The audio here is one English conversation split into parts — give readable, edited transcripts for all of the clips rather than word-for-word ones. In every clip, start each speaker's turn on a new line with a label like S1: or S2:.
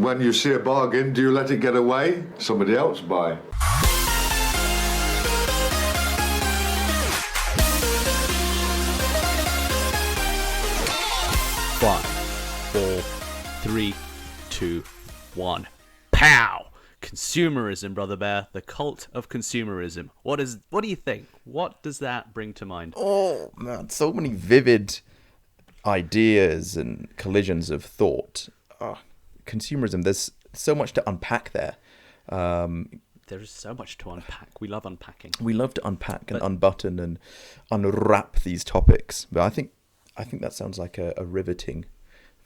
S1: when you see a bargain, do you let it get away? Somebody else buy.
S2: 5, 4, 3, 2, 1. Pow! Consumerism, Brother Bear. The cult of consumerism. What do you think? What does that bring to mind?
S3: Oh, man, so many vivid ideas and collisions of thought. Consumerism, there's so much to unpack there.
S2: There is so much to unpack. We love unpacking.
S3: We love to unpack and unbutton and unwrap these topics. But I think that sounds like a riveting,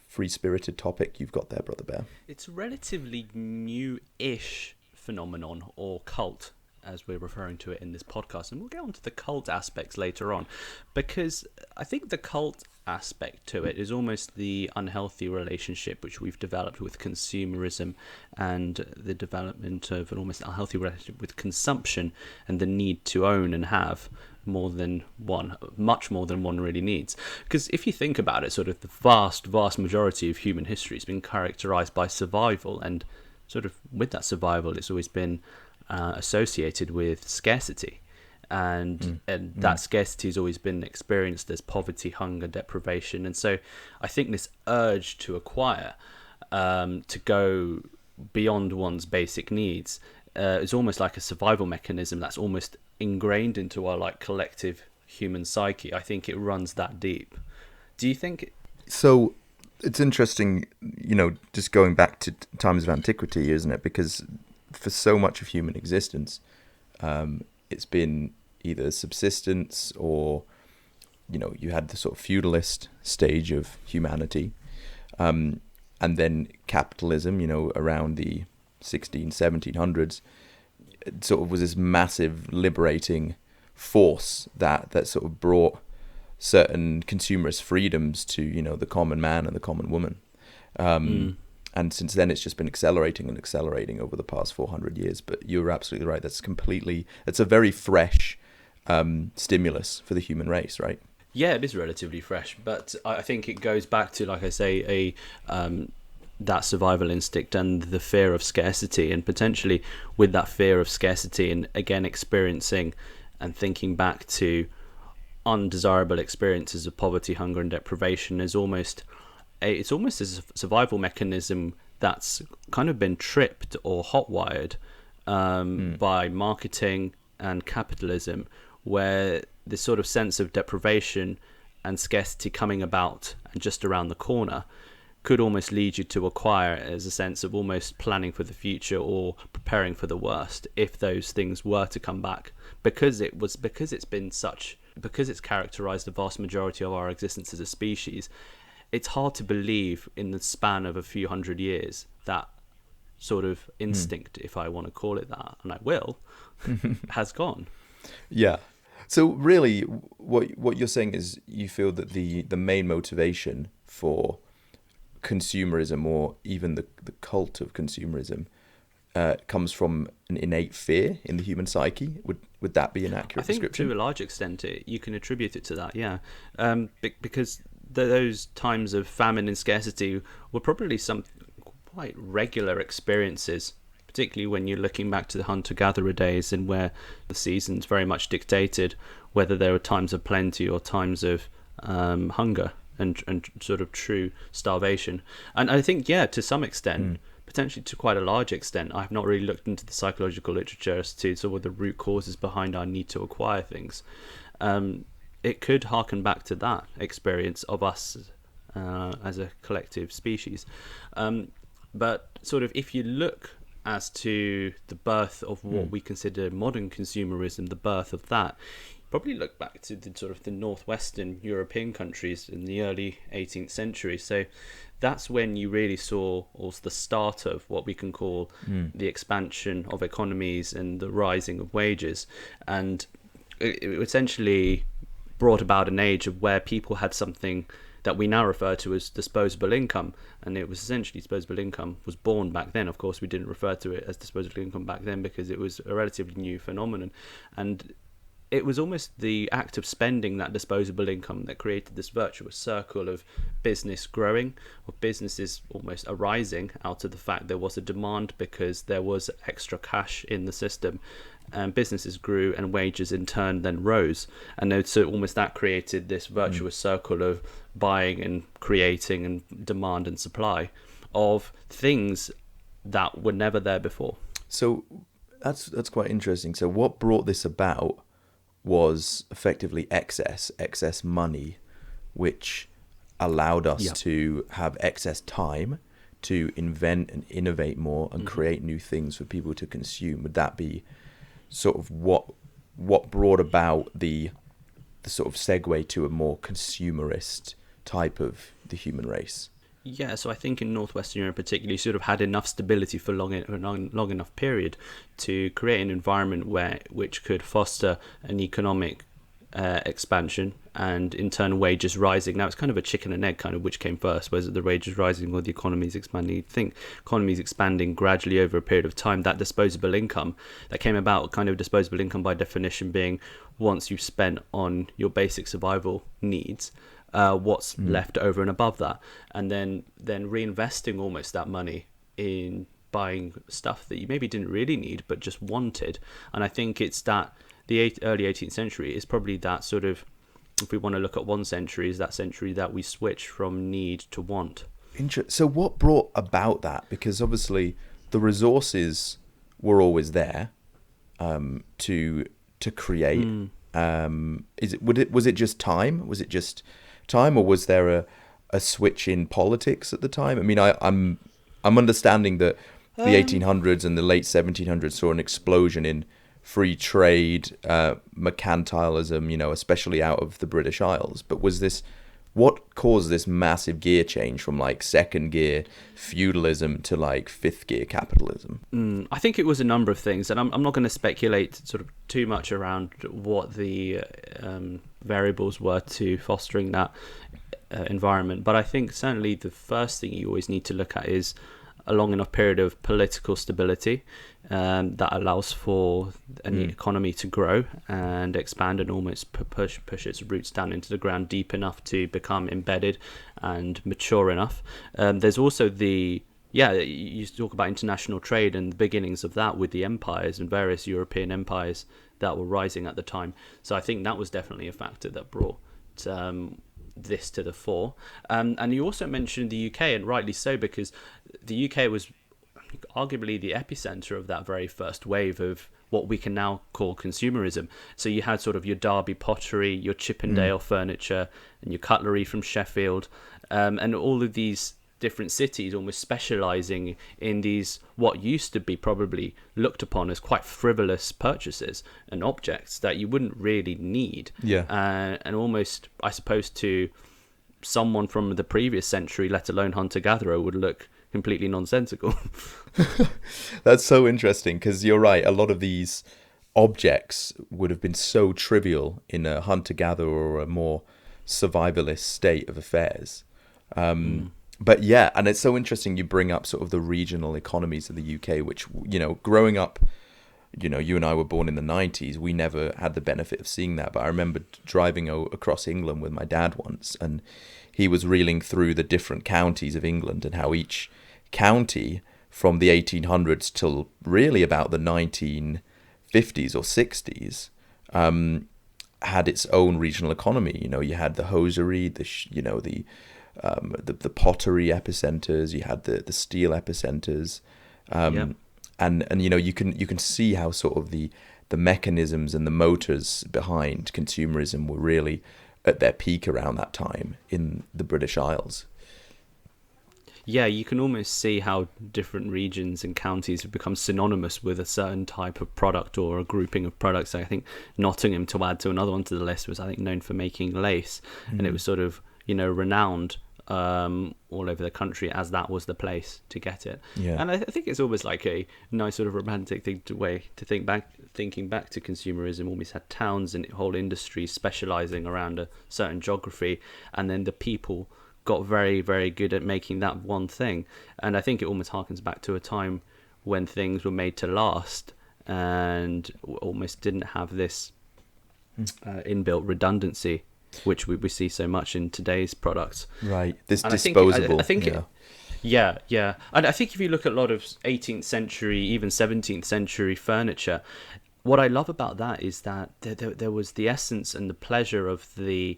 S3: free-spirited topic you've got there, Brother Bear.
S2: It's a relatively new-ish phenomenon, or cult, as we're referring to it in this podcast. And we'll get onto the cult aspects later on, because I think the cult aspect to it is almost the unhealthy relationship which we've developed with consumerism, and the development of an almost unhealthy relationship with consumption and the need to own and have more than one, much more than one really needs. Because if you think about it, sort of the vast majority of human history has been characterized by survival, and sort of with that survival it's always been associated with scarcity, and that scarcity has always been experienced as poverty, hunger, deprivation. And so I think this urge to acquire, to go beyond one's basic needs, is almost like a survival mechanism that's almost ingrained into our like collective human psyche. I think it runs that deep. Do you think?
S3: So it's interesting, just going back to times of antiquity, isn't it? Because for so much of human existence, it's been either subsistence or, you had the sort of feudalist stage of humanity, and then capitalism, around the 1700s, it sort of was this massive liberating force that sort of brought certain consumerist freedoms to, the common man and the common woman. And since then, it's just been accelerating and accelerating over the past 400 years. But you're absolutely right. It's a very fresh stimulus for the human race, right?
S2: Yeah, it is relatively fresh. But I think it goes back to, like I say, that survival instinct and the fear of scarcity. And potentially with that fear of scarcity, and again, experiencing and thinking back to undesirable experiences of poverty, hunger and deprivation, it's almost a survival mechanism that's kind of been tripped or hotwired by marketing and capitalism, where this sort of sense of deprivation and scarcity coming about and just around the corner could almost lead you to acquire as a sense of almost planning for the future or preparing for the worst if those things were to come back, because it's characterized the vast majority of our existence as a species. It's hard to believe in the span of a few hundred years that sort of instinct, if I want to call it that, and I will, has gone.
S3: Yeah. So really, what you're saying is you feel that the main motivation for consumerism, or even the cult of consumerism, comes from an innate fear in the human psyche. Would that be an accurate description?
S2: I think to a large extent you can attribute it to that, yeah. Because those times of famine and scarcity were probably some quite regular experiences, particularly when you're looking back to the hunter-gatherer days, and where the seasons very much dictated whether there were times of plenty or times of hunger and sort of true starvation. And I think, yeah, to some extent, potentially to quite a large extent, I've not really looked into the psychological literature as to sort of the root causes behind our need to acquire things. It could harken back to that experience of us as a collective species. But sort of if you look as to the birth of what we consider modern consumerism, the birth of that, probably look back to the sort of the northwestern European countries in the early 18th century. So that's when you really saw also the start of what we can call the expansion of economies and the rising of wages. And it essentially brought about an age of where people had something that we now refer to as disposable income, and it was essentially disposable income was born back then. Of course, we didn't refer to it as disposable income back then because it was a relatively new phenomenon, and it was almost the act of spending that disposable income that created this virtuous circle of business growing, of businesses almost arising out of the fact there was a demand because there was extra cash in the system, and businesses grew and wages in turn then rose. And so almost that created this virtuous circle of buying and creating and demand and supply of things that were never there before.
S3: So that's quite interesting. So what brought this about was effectively excess money, which allowed us to have excess time to invent and innovate more and create new things for people to consume. Would that be sort of what brought about the sort of segue to a more consumerist type of the human race?
S2: Yeah, so I think in Northwestern Europe particularly, sort of had enough stability for long enough period to create an environment which could foster an economic expansion and in turn wages rising. Now it's kind of a chicken and egg kind of which came first, was it the wages rising or the economies expanding? You'd think economies expanding gradually over a period of time. That disposable income that came about, kind of disposable income by definition being once you've spent on your basic survival needs, what's left over and above that, and then reinvesting almost that money in buying stuff that you maybe didn't really need but just wanted. And I think it's that the early 18th century is probably that sort of, if we want to look at one century, is that century that we switch from need to want.
S3: So what brought about that? Because obviously the resources were always there to create. Was it just time? Was it just time, or was there a switch in politics at the time? I mean, I'm understanding that the 1800s and the late 1700s saw an explosion in free trade, mercantilism, especially out of the British Isles. But what caused this massive gear change from like second gear feudalism to like fifth gear capitalism?
S2: I think it was a number of things, and I'm not going to speculate sort of too much around what the variables were to fostering that environment. But I think certainly the first thing you always need to look at is a long enough period of political stability that allows for an economy to grow and expand and almost push its roots down into the ground deep enough to become embedded and mature enough. There's also you talk about international trade and the beginnings of that with the empires and various European empires that were rising at the time. So I think that was definitely a factor that brought this to the fore. And you also mentioned the UK, and rightly so, because the UK was arguably the epicenter of that very first wave of what we can now call consumerism. So you had sort of your Derby pottery, your Chippendale furniture, and your cutlery from Sheffield, and all of these different cities almost specializing in these what used to be probably looked upon as quite frivolous purchases and objects that you wouldn't really need. And almost, I suppose, to someone from the previous century, let alone hunter-gatherer, would look completely nonsensical.
S3: That's so interesting, because you're right, a lot of these objects would have been so trivial in a hunter-gatherer or a more survivalist state of affairs. But yeah, and it's so interesting you bring up sort of the regional economies of the UK, which, growing up, you and I were born in the 90s, we never had the benefit of seeing that. But I remember driving across England with my dad once, and he was reeling through the different counties of England and how each county from the 1800s till really about the 1950s or 60s had its own regional economy. You had the hosiery, the pottery epicenters, you had the steel epicenters, and you can see how sort of the mechanisms and the motors behind consumerism were really at their peak around that time in the British Isles.
S2: Yeah, you can almost see how different regions and counties have become synonymous with a certain type of product or a grouping of products. I think Nottingham, to add to another one to the list, was I think known for making lace, and it was sort of renowned all over the country as that was the place to get it. And I think it's almost like a nice sort of romantic way to thinking back to consumerism. Almost had towns and whole industries specializing around a certain geography, and then the people got very, very good at making that one thing. And I think it almost harkens back to a time when things were made to last and almost didn't have this inbuilt redundancy, which we see so much in today's products.
S3: Right. This
S2: And
S3: disposable.
S2: I think
S3: yeah.
S2: yeah. And I think if you look at a lot of 18th century, even 17th century furniture, what I love about that is that there was the essence and the pleasure of the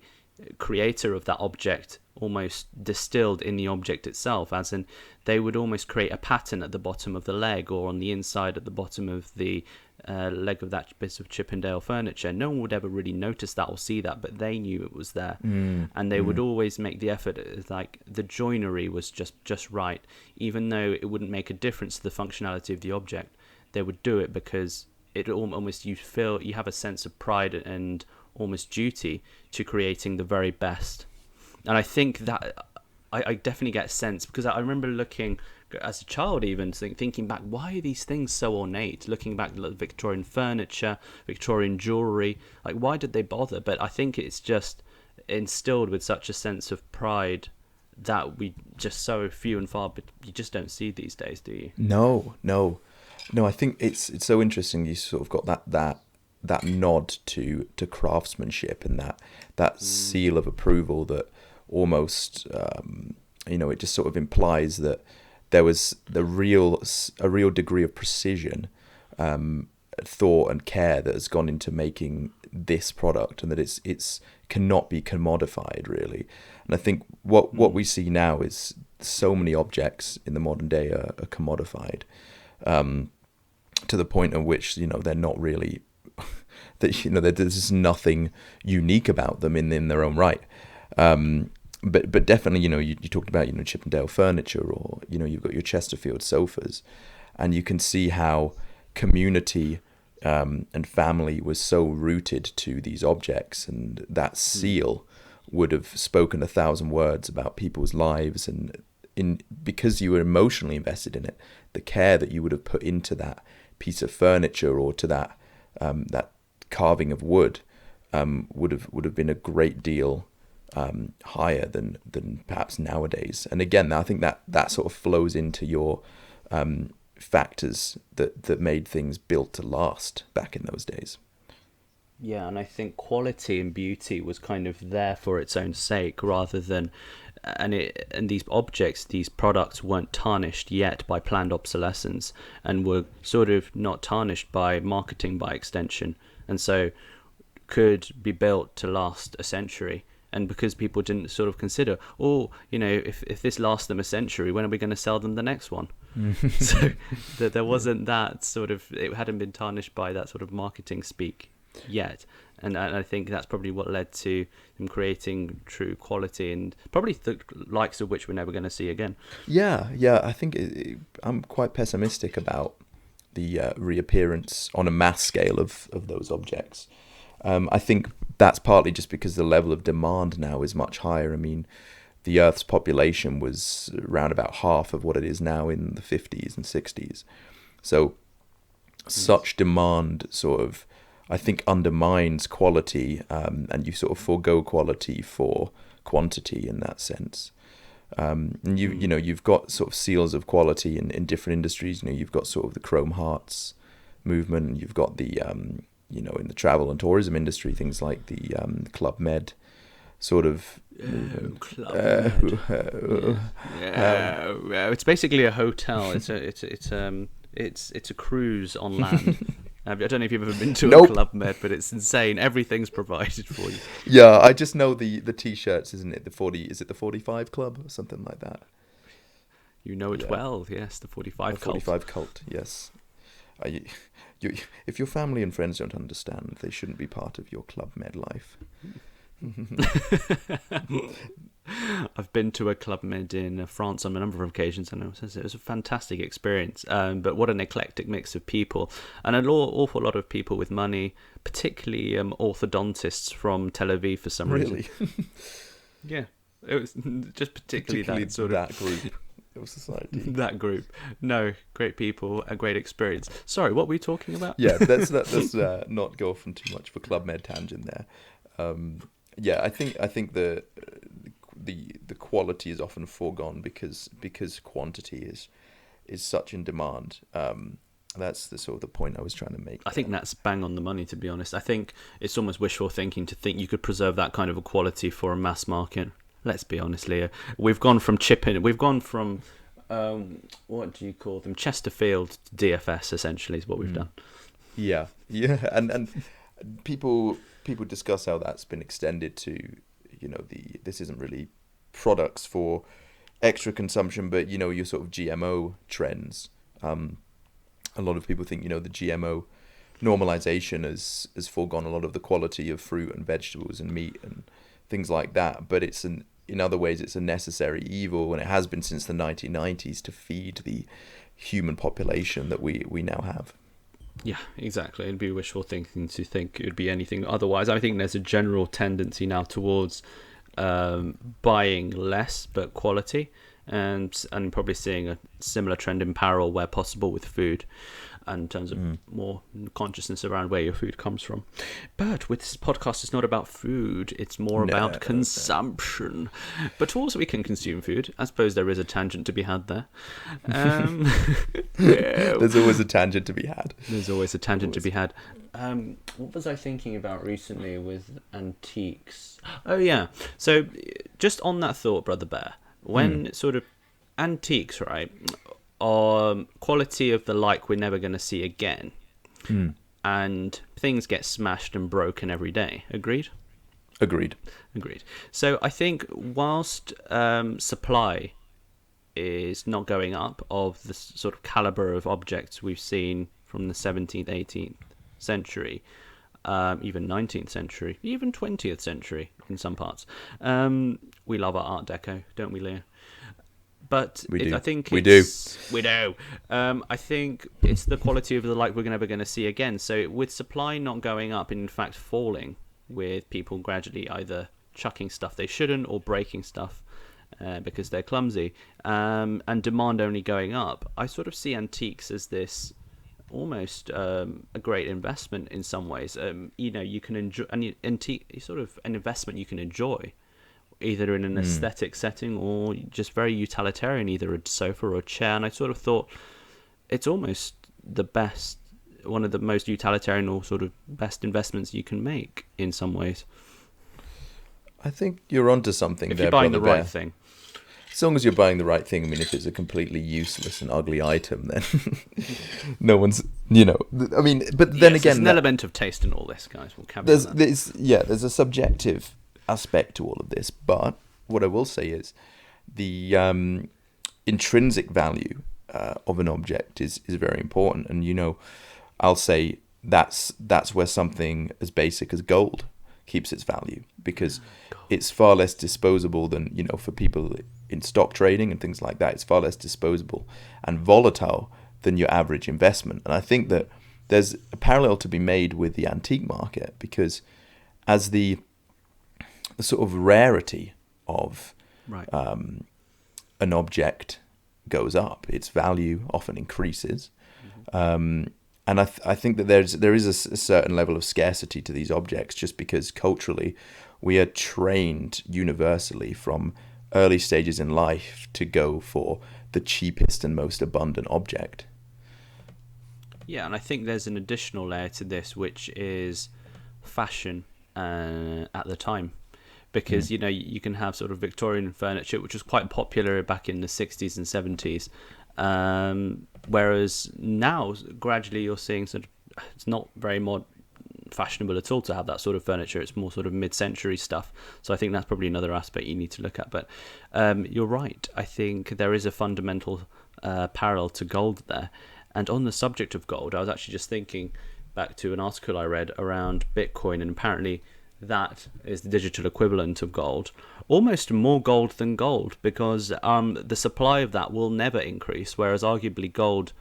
S2: creator of that object almost distilled in the object itself, as in they would almost create a pattern at the bottom of the leg or on the inside at the bottom of the leg of that bit of Chippendale furniture. No one would ever really notice that or see that, but they knew it was there. And they would always make the effort, like the joinery was just right, even though it wouldn't make a difference to the functionality of the object. They would do it because it almost, you have a sense of pride and almost duty to creating the very best. And I think that I definitely get a sense, because I remember looking as a child, even thinking back, why are these things so ornate? Looking back at Victorian furniture, Victorian jewelry, like why did they bother? But I think it's just instilled with such a sense of pride that we just so few and far, but you just don't see these days, do you?
S3: No. I think it's so interesting. You sort of got that nod to craftsmanship and that seal of approval that almost it just sort of implies that there was a real degree of precision, thought and care that has gone into making this product, and that it's cannot be commodified really. And I think what we see now is so many objects in the modern day are commodified, to the point at which they're not really that there's nothing unique about them in their own right. But definitely, you talked about, Chippendale furniture, or, you've got your Chesterfield sofas, and you can see how community and family was so rooted to these objects, and that seal would have spoken 1,000 words about people's lives, and because you were emotionally invested in it, the care that you would have put into that piece of furniture or to that carving of wood would have been a great deal higher than perhaps nowadays. And again, I think that sort of flows into your factors that made things built to last back in those days.
S2: Yeah, and I think quality and beauty was kind of there for its own sake, rather than, and these objects, these products weren't tarnished yet by planned obsolescence, and were sort of not tarnished by marketing by extension, and so could be built to last a century. And because people didn't sort of consider, if this lasts them a century, when are we going to sell them the next one? So there wasn't that sort of, it hadn't been tarnished by that sort of marketing speak yet. And I think that's probably what led to them creating true quality, and probably the likes of which we're never going to see again.
S3: Yeah. I think I'm quite pessimistic about the reappearance on a mass scale of those objects. I think that's partly just because the level of demand now is much higher. I mean, the Earth's population was around about half of what it is now in the 50s and 60s. So such demand sort of, I think, undermines quality, and you sort of forego quality for quantity in that sense. And you've got sort of seals of quality in different industries. You've got sort of the Chrome Hearts movement. You've got the in the travel and tourism industry, things like the Club Med sort of.
S2: It's basically a hotel. It's a cruise on land. I don't know if you've ever been to a Club Med, but it's insane. Everything's provided for you.
S3: Yeah, I just know the T-shirts, isn't it? Is it the 45 Club or something like that?
S2: You know it well, yes. The 45 cult.
S3: 45 cult, yes. If your family and friends don't understand, they shouldn't be part of your Club Med life.
S2: I've been to a Club Med in France on a number of occasions, and it was a fantastic experience. But what an eclectic mix of people, and an awful lot of people with money, particularly orthodontists from Tel Aviv for some reason. Yeah, it was just particularly that sort of
S3: that group of society.
S2: That group. No, great people, a great experience. Sorry, what were we talking about?
S3: Yeah, let's not go off on too much of a Club Med tangent there. I think the quality is often foregone because quantity is such in demand. That's the sort of the point I was trying to make.
S2: I think that's bang on the money, to be honest. I think it's almost wishful thinking to think you could preserve that kind of a quality for a mass market. Let's be honest, Leah. We've gone from what do you call them? Chesterfield to DFS, essentially, is what we've done.
S3: Yeah, and people discuss how that's been extended to, this isn't really products for extra consumption, but your sort of GMO trends. A lot of people think the GMO normalization has foregone a lot of the quality of fruit and vegetables and meat and things like that, but in other ways it's a necessary evil, and it has been since the 1990s to feed the human population that we now have.
S2: Yeah, exactly. It'd be wishful thinking to think it would be anything otherwise. I think there's a general tendency now towards buying less but quality, and probably seeing a similar trend in parallel where possible with food, and in terms of more consciousness around where your food comes from. But with this podcast, it's not about food, it's more about consumption. But also we can consume food. I suppose there is a tangent to be had there.
S3: There's always a tangent to be had.
S2: There's always a tangent to be had. What was I thinking about recently with antiques? Oh yeah, so just on that thought, Brother Bear, when sort of antiques, right, quality of the like we're never going to see again, and things get smashed and broken every day. Agreed. So I think whilst supply is not going up of the sort of caliber of objects we've seen from the 17th, 18th century, even 19th century, even 20th century in some parts. We love our Art Deco, don't we, Leah? But I think we do. I think it's the quality of the like we're never going to see again. So with supply not going up, and in fact falling, with people gradually either chucking stuff they shouldn't or breaking stuff because they're clumsy, and demand only going up, I sort of see antiques as this almost a great investment in some ways. You can enjoy sort of an investment you can enjoy, either in an aesthetic setting or just very utilitarian, either a sofa or a chair. And I sort of thought it's almost one of the most utilitarian or sort of best investments you can make in some ways.
S3: I think you're onto something
S2: if
S3: there,
S2: you're buying
S3: Brother
S2: the right
S3: Bear.
S2: thing.
S3: As long as you're buying the right thing. I mean, if it's a completely useless and ugly item, then no one's, I mean, but then again,
S2: there's an element of taste in all this, guys. We'll caveat that.
S3: There's a subjective aspect to all of this, but what I will say is the intrinsic value of an object is very important, and I'll say that's where something as basic as gold keeps its value, because it's far less disposable than for people in stock trading and things like that. It's far less disposable and volatile than your average investment. And I think that there's a parallel to be made with the antique market, because as the sort of rarity of an object goes up, its value often increases. And I think that there is a certain level of scarcity to these objects, just because culturally we are trained universally from early stages in life to go for the cheapest and most abundant object.
S2: Yeah, and I think there's an additional layer to this, which is fashion at the time. Because, you can have sort of Victorian furniture, which was quite popular back in the 60s and 70s. Whereas now, gradually, you're seeing it's not very fashionable at all to have that sort of furniture. It's more sort of mid-century stuff. So I think that's probably another aspect you need to look at. But you're right. I think there is a fundamental parallel to gold there. And on the subject of gold, I was actually just thinking back to an article I read around Bitcoin, and apparently that is the digital equivalent of gold, almost more gold than gold, because the supply of that will never increase, whereas arguably gold,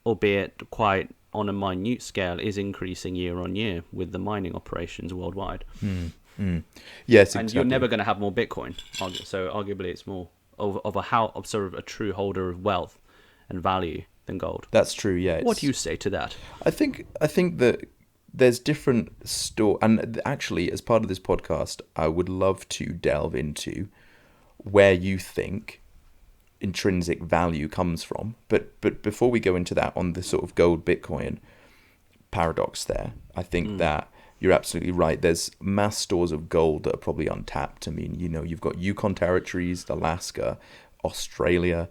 S2: albeit quite on a minute scale, is increasing year on year with the mining operations worldwide.
S3: Yes,
S2: and
S3: exactly.
S2: you're never going to have more Bitcoin, so arguably it's more of sort of a true holder of wealth and value than gold.
S3: That's true. Yeah.
S2: What do you say to that?
S3: I think that there's different and actually, as part of this podcast, I would love to delve into where you think intrinsic value comes from. But before we go into that, on the sort of gold Bitcoin paradox there, I think that you're absolutely right. There's mass stores of gold that are probably untapped. I mean, you've got Yukon territories, Alaska, Australia,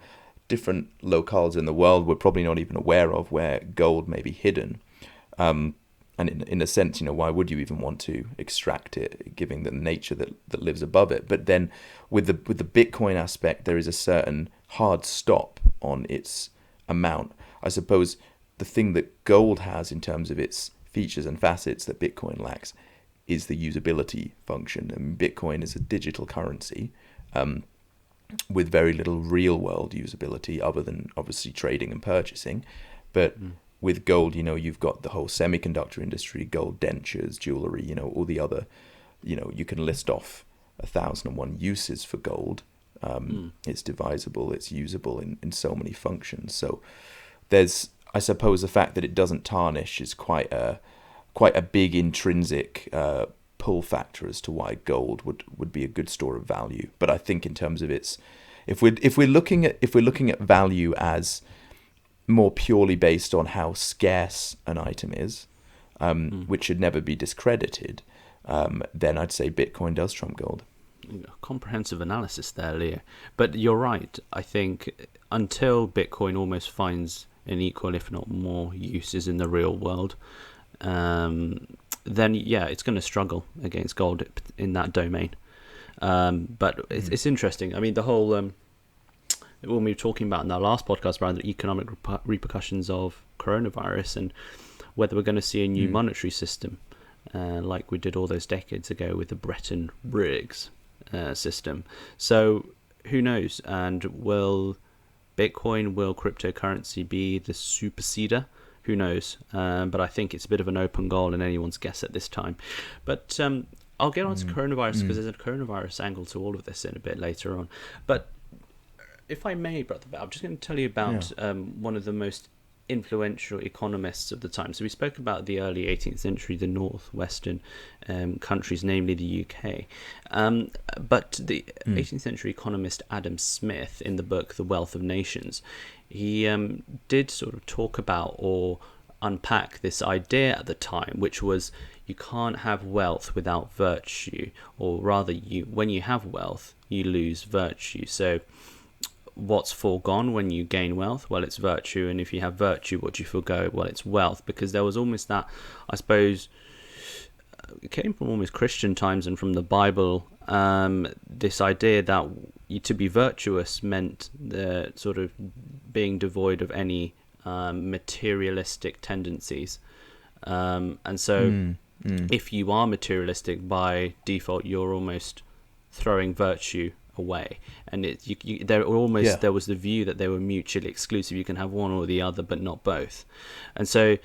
S3: different locales in the world we're probably not even aware of where gold may be hidden. And in a sense, why would you even want to extract it, given the nature that lives above it? But then with the Bitcoin aspect, there is a certain hard stop on its amount. I suppose the thing that gold has in terms of its features and facets that Bitcoin lacks is the usability function. And Bitcoin is a digital currency with very little real world usability other than obviously trading and purchasing. But with gold, you've got the whole semiconductor industry, gold dentures, jewelry, all the other, you can list off 1,001 uses for gold. It's divisible, it's usable in so many functions. So there's, I suppose, the fact that it doesn't tarnish is quite a big intrinsic pull factor as to why gold would be a good store of value. But I think in terms of its, if we're looking at value as more purely based on how scarce an item is, which should never be discredited, then I'd say Bitcoin does trump gold.
S2: Comprehensive analysis there, Leo. But you're right. I think until Bitcoin almost finds an equal, if not more, uses in the real world, then it's going to struggle against gold in that domain. But it's interesting. I mean, the whole when we were talking about in our last podcast around the economic repercussions of coronavirus and whether we're going to see a new monetary system like we did all those decades ago with the Bretton Woods system. So who knows? And will cryptocurrency be the superseder? Who knows? But I think it's a bit of an open goal and anyone's guess at this time. But I'll get on to coronavirus because there's a coronavirus angle to all of this in a bit later on. But if I may, Brother Bear, I'm just going to tell you about one of the most influential economists of the time. So we spoke about the early 18th century, the northwestern countries, namely the UK. But the 18th century economist Adam Smith, in the book The Wealth of Nations, he did sort of talk about or unpack this idea at the time, which was you can't have wealth without virtue, or rather, when you have wealth, you lose virtue. So what's foregone when you gain wealth? Well, it's virtue. And if you have virtue, what do you forgo? Well, it's wealth. Because there was almost that, I suppose, it came from almost Christian times and from the Bible, this idea that to be virtuous meant the sort of being devoid of any materialistic tendencies. And so if you are materialistic, by default, you're almost throwing virtue away. And there was the view that they were mutually exclusive. You can have one or the other, but not both. And so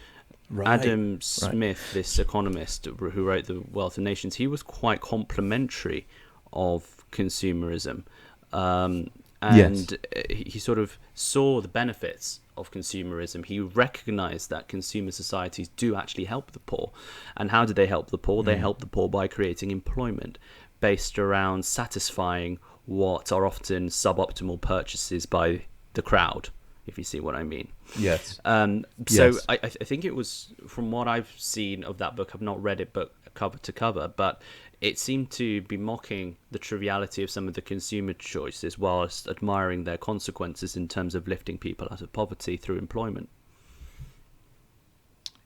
S2: Adam Smith, this economist who wrote The Wealth of Nations, he was quite complimentary of consumerism. And he sort of saw the benefits of consumerism. He recognized that consumer societies do actually help the poor. And how do they help the poor? They help the poor by creating employment based around satisfying what are often suboptimal purchases by the crowd, if you see what I mean.
S3: Yes.
S2: So I think it was, from what I've seen of that book, I've not read it book cover to cover, but it seemed to be mocking the triviality of some of the consumer choices whilst admiring their consequences in terms of lifting people out of poverty through employment.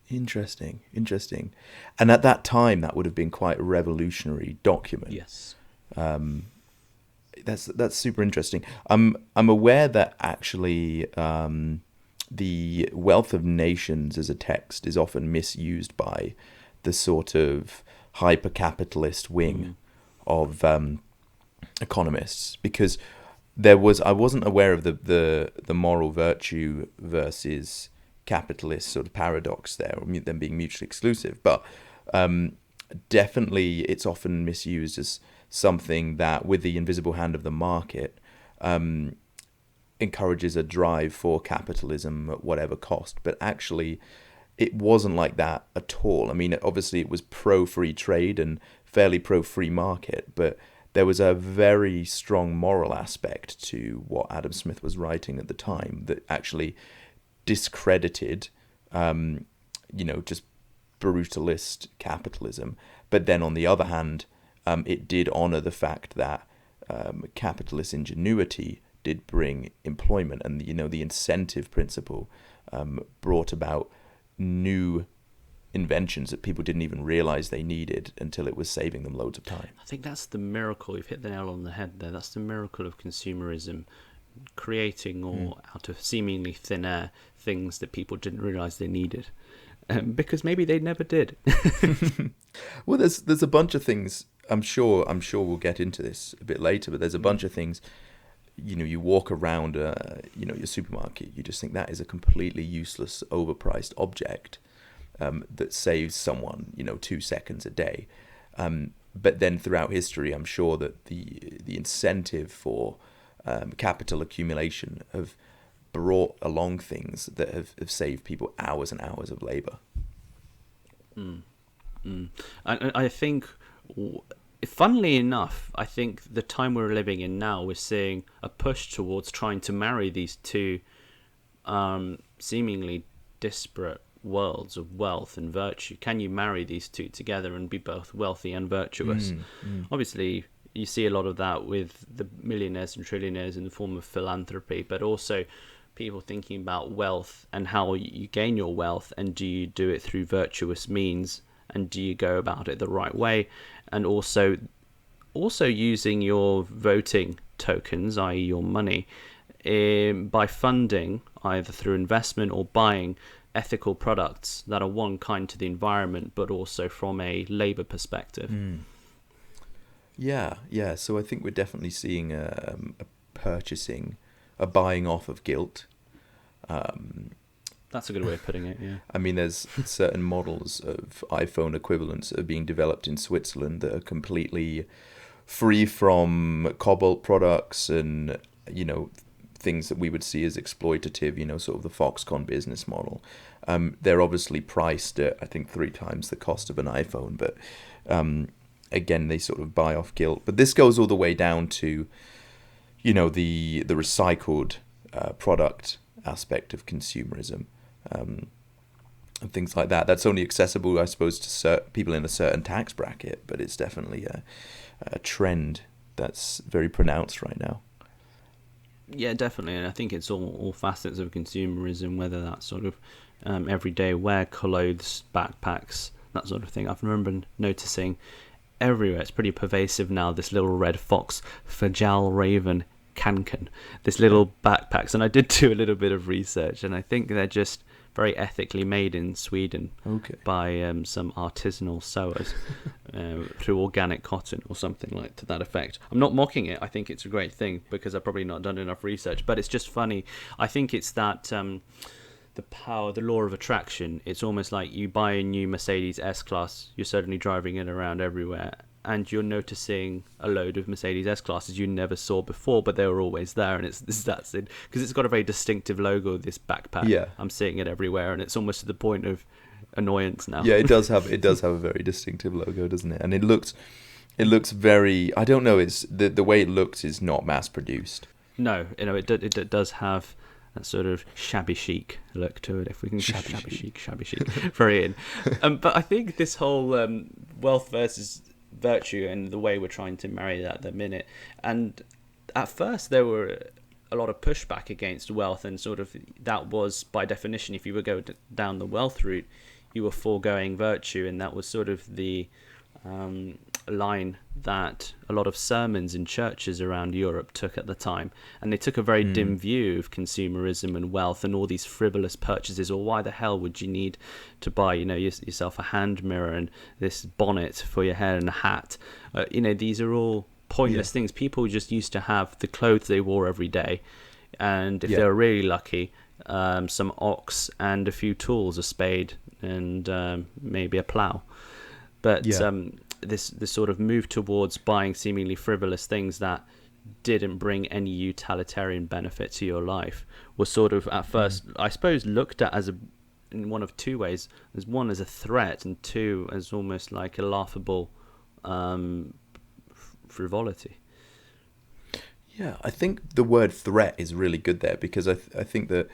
S3: Interesting. And at that time, that would have been quite a revolutionary document.
S2: Yes.
S3: That's super interesting. I'm aware that actually the Wealth of Nations as a text is often misused by the sort of hyper-capitalist wing of economists, because I wasn't aware of the moral virtue versus capitalist sort of paradox there, or them being mutually exclusive, but definitely it's often misused as something that, with the invisible hand of the market, encourages a drive for capitalism at whatever cost. But actually, it wasn't like that at all. I mean, obviously it was pro-free trade and fairly pro-free market, but there was a very strong moral aspect to what Adam Smith was writing at the time that actually discredited, just brutalist capitalism. But then on the other hand, it did honor the fact that capitalist ingenuity did bring employment, and the incentive principle brought about new inventions that people didn't even realize they needed until it was saving them loads of time.
S2: I think that's the miracle. You've hit the nail on the head there. That's the miracle of consumerism, creating or out of seemingly thin air things that people didn't realize they needed, because maybe they never did.
S3: Well, there's a bunch of things. I'm sure we'll get into this a bit later, but there's a bunch of things. You walk around, your supermarket, you just think that is a completely useless, overpriced object that saves someone, 2 seconds a day. But then throughout history, I'm sure that the incentive for capital accumulation have brought along things that have saved people hours and hours of labor.
S2: I think, funnily enough, I think the time we're living in now, we're seeing a push towards trying to marry these two seemingly disparate worlds of wealth and virtue. Can you marry these two together and be both wealthy and virtuous? Obviously, you see a lot of that with the millionaires and trillionaires in the form of philanthropy, but also people thinking about wealth and how you gain your wealth, and do you do it through virtuous means, and do you go about it the right way, and also using your voting tokens, i.e. your money, by funding either through investment or buying ethical products that are one, kind to the environment, but also from a labor perspective.
S3: Yeah. So I think we're definitely seeing a buying off of guilt.
S2: That's a good way of putting it, yeah.
S3: I mean, there's certain models of iPhone equivalents that are being developed in Switzerland that are completely free from cobalt products and, things that we would see as exploitative, sort of the Foxconn business model. They're obviously priced at, I think, 3 times the cost of an iPhone, but again, they sort of buy off guilt. But this goes all the way down to, the recycled product aspect of consumerism. And things like that. That's only accessible, I suppose, to people in a certain tax bracket, but it's definitely a trend that's very pronounced right now.
S2: Yeah, definitely, and I think it's all facets of consumerism, whether that's sort of everyday wear, clothes, backpacks, that sort of thing. I remember noticing everywhere, it's pretty pervasive now, this little red fox, Fjällräven Kanken, this little backpacks, and I did do a little bit of research, and I think they're just very ethically made in Sweden by some artisanal sewers through organic cotton or something like to that effect. I'm not mocking it. I think it's a great thing because I've probably not done enough research, but it's just funny. I think it's that the power, the law of attraction. It's almost like you buy a new Mercedes S-Class, you're suddenly driving it around everywhere, and you're noticing a load of Mercedes S-Classes you never saw before, but they were always there, and that's it, because it's got a very distinctive logo, this backpack.
S3: Yeah.
S2: I'm seeing it everywhere, and it's almost to the point of annoyance now.
S3: Yeah, it does have a very distinctive logo, doesn't it? And it looks very, I don't know, it's the way it looks is not mass produced.
S2: No, it does have that sort of shabby chic look to it, if we can shabby chic, very in. But I think this whole wealth versus virtue and the way we're trying to marry that at the minute, and at first there were a lot of pushback against wealth, and sort of that was by definition, if you were going down the wealth route, you were foregoing virtue, and that was sort of the line that a lot of sermons in churches around Europe took at the time, and they took a very dim view of consumerism and wealth and all these frivolous purchases. Or why the hell would you need to buy, yourself a hand mirror and this bonnet for your hair and a hat? These are all pointless things. People just used to have the clothes they wore every day, and if they were really lucky, some ox and a few tools, a spade and maybe a plough. But this sort of move towards buying seemingly frivolous things that didn't bring any utilitarian benefit to your life was sort of at first, I suppose, looked at as in one of two ways. There's one as a threat, and two as almost like a laughable frivolity.
S3: Yeah, I think the word threat is really good there, because I think that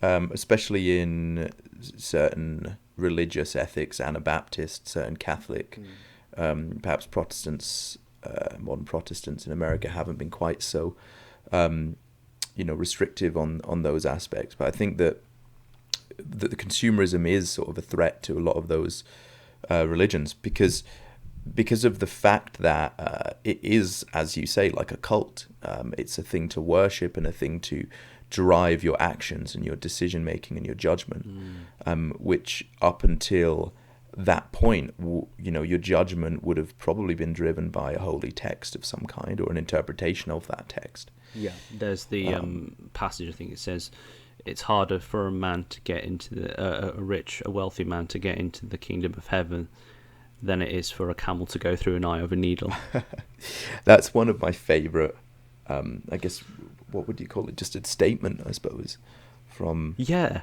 S3: especially in certain religious ethics, Anabaptist, certain Catholic, perhaps Protestants, modern Protestants in America haven't been quite so restrictive on those aspects. But I think that the consumerism is sort of a threat to a lot of those religions, because of the fact that it is, as you say, like a cult. It's a thing to worship and a thing to drive your actions and your decision making and your judgment, which up until that point, your judgment would have probably been driven by a holy text of some kind or an interpretation of that text.
S2: Yeah, there's the passage, I think it says, it's harder for a man to get into a wealthy man to get into the kingdom of heaven than it is for a camel to go through an eye of a needle.
S3: That's one of my favourite, I guess, what would you call it? Just a statement, I suppose, from...
S2: Yeah,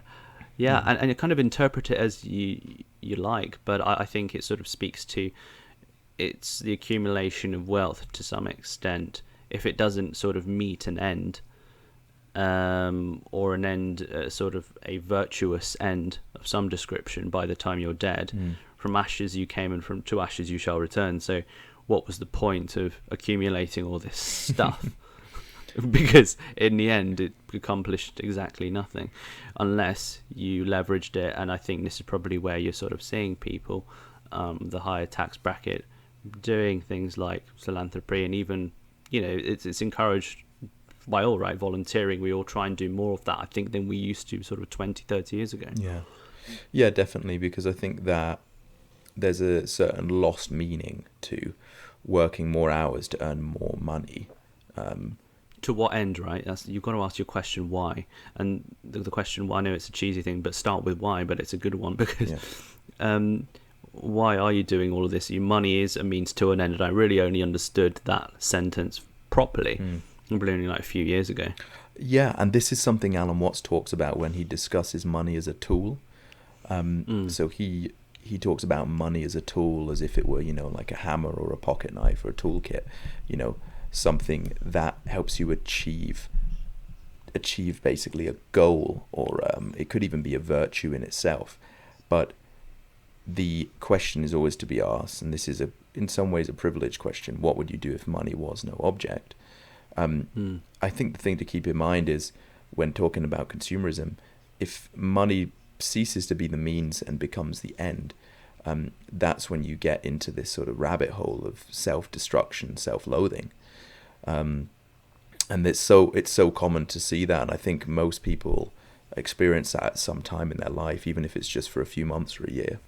S2: and you kind of interpret it as you like, but I think it sort of speaks to, it's the accumulation of wealth to some extent. If it doesn't sort of meet an end, or an end, sort of a virtuous end of some description by the time you're dead, from ashes you came and to ashes you shall return. So what was the point of accumulating all this stuff? Because in the end it accomplished exactly nothing unless you leveraged it. And I think this is probably where you're sort of seeing people, the higher tax bracket, doing things like philanthropy, and even, it's encouraged by all, right, volunteering. We all try and do more of that, I think, than we used to sort of 20-30 years ago.
S3: Yeah, definitely, because I think that there's a certain lost meaning to working more hours to earn more money.
S2: To what end, right? You've got to ask your question why. And the question why, I know it's a cheesy thing, but start with why, but it's a good one, because why are you doing all of this? Your money is a means to an end, and I really only understood that sentence properly only like a few years ago.
S3: Yeah, and this is something Alan Watts talks about when he discusses money as a tool. So he talks about money as a tool as if it were, like a hammer or a pocket knife or a toolkit, something that helps you achieve basically a goal, or it could even be a virtue in itself. But the question is always to be asked, and this is in some ways a privileged question: what would you do if money was no object? I think the thing to keep in mind is, when talking about consumerism, if money ceases to be the means and becomes the end, that's when you get into this sort of rabbit hole of self-destruction, self-loathing. And it's so common to see that, and I think most people experience that at some time in their life, even if it's just for a few months or a year.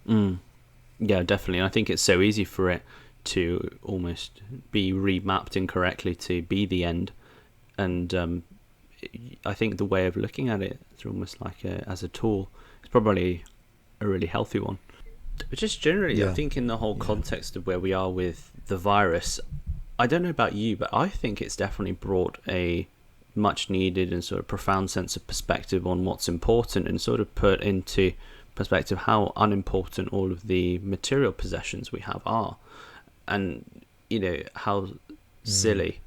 S2: Yeah, definitely. And I think it's so easy for it to almost be remapped incorrectly to be the end. And I think the way of looking at it is almost like as a tool. It's probably a really healthy one. But just generally, I think in the whole context of where we are with the virus, I don't know about you, but I think it's definitely brought a much needed and sort of profound sense of perspective on what's important, and sort of put into perspective how unimportant all of the material possessions we have are, and how silly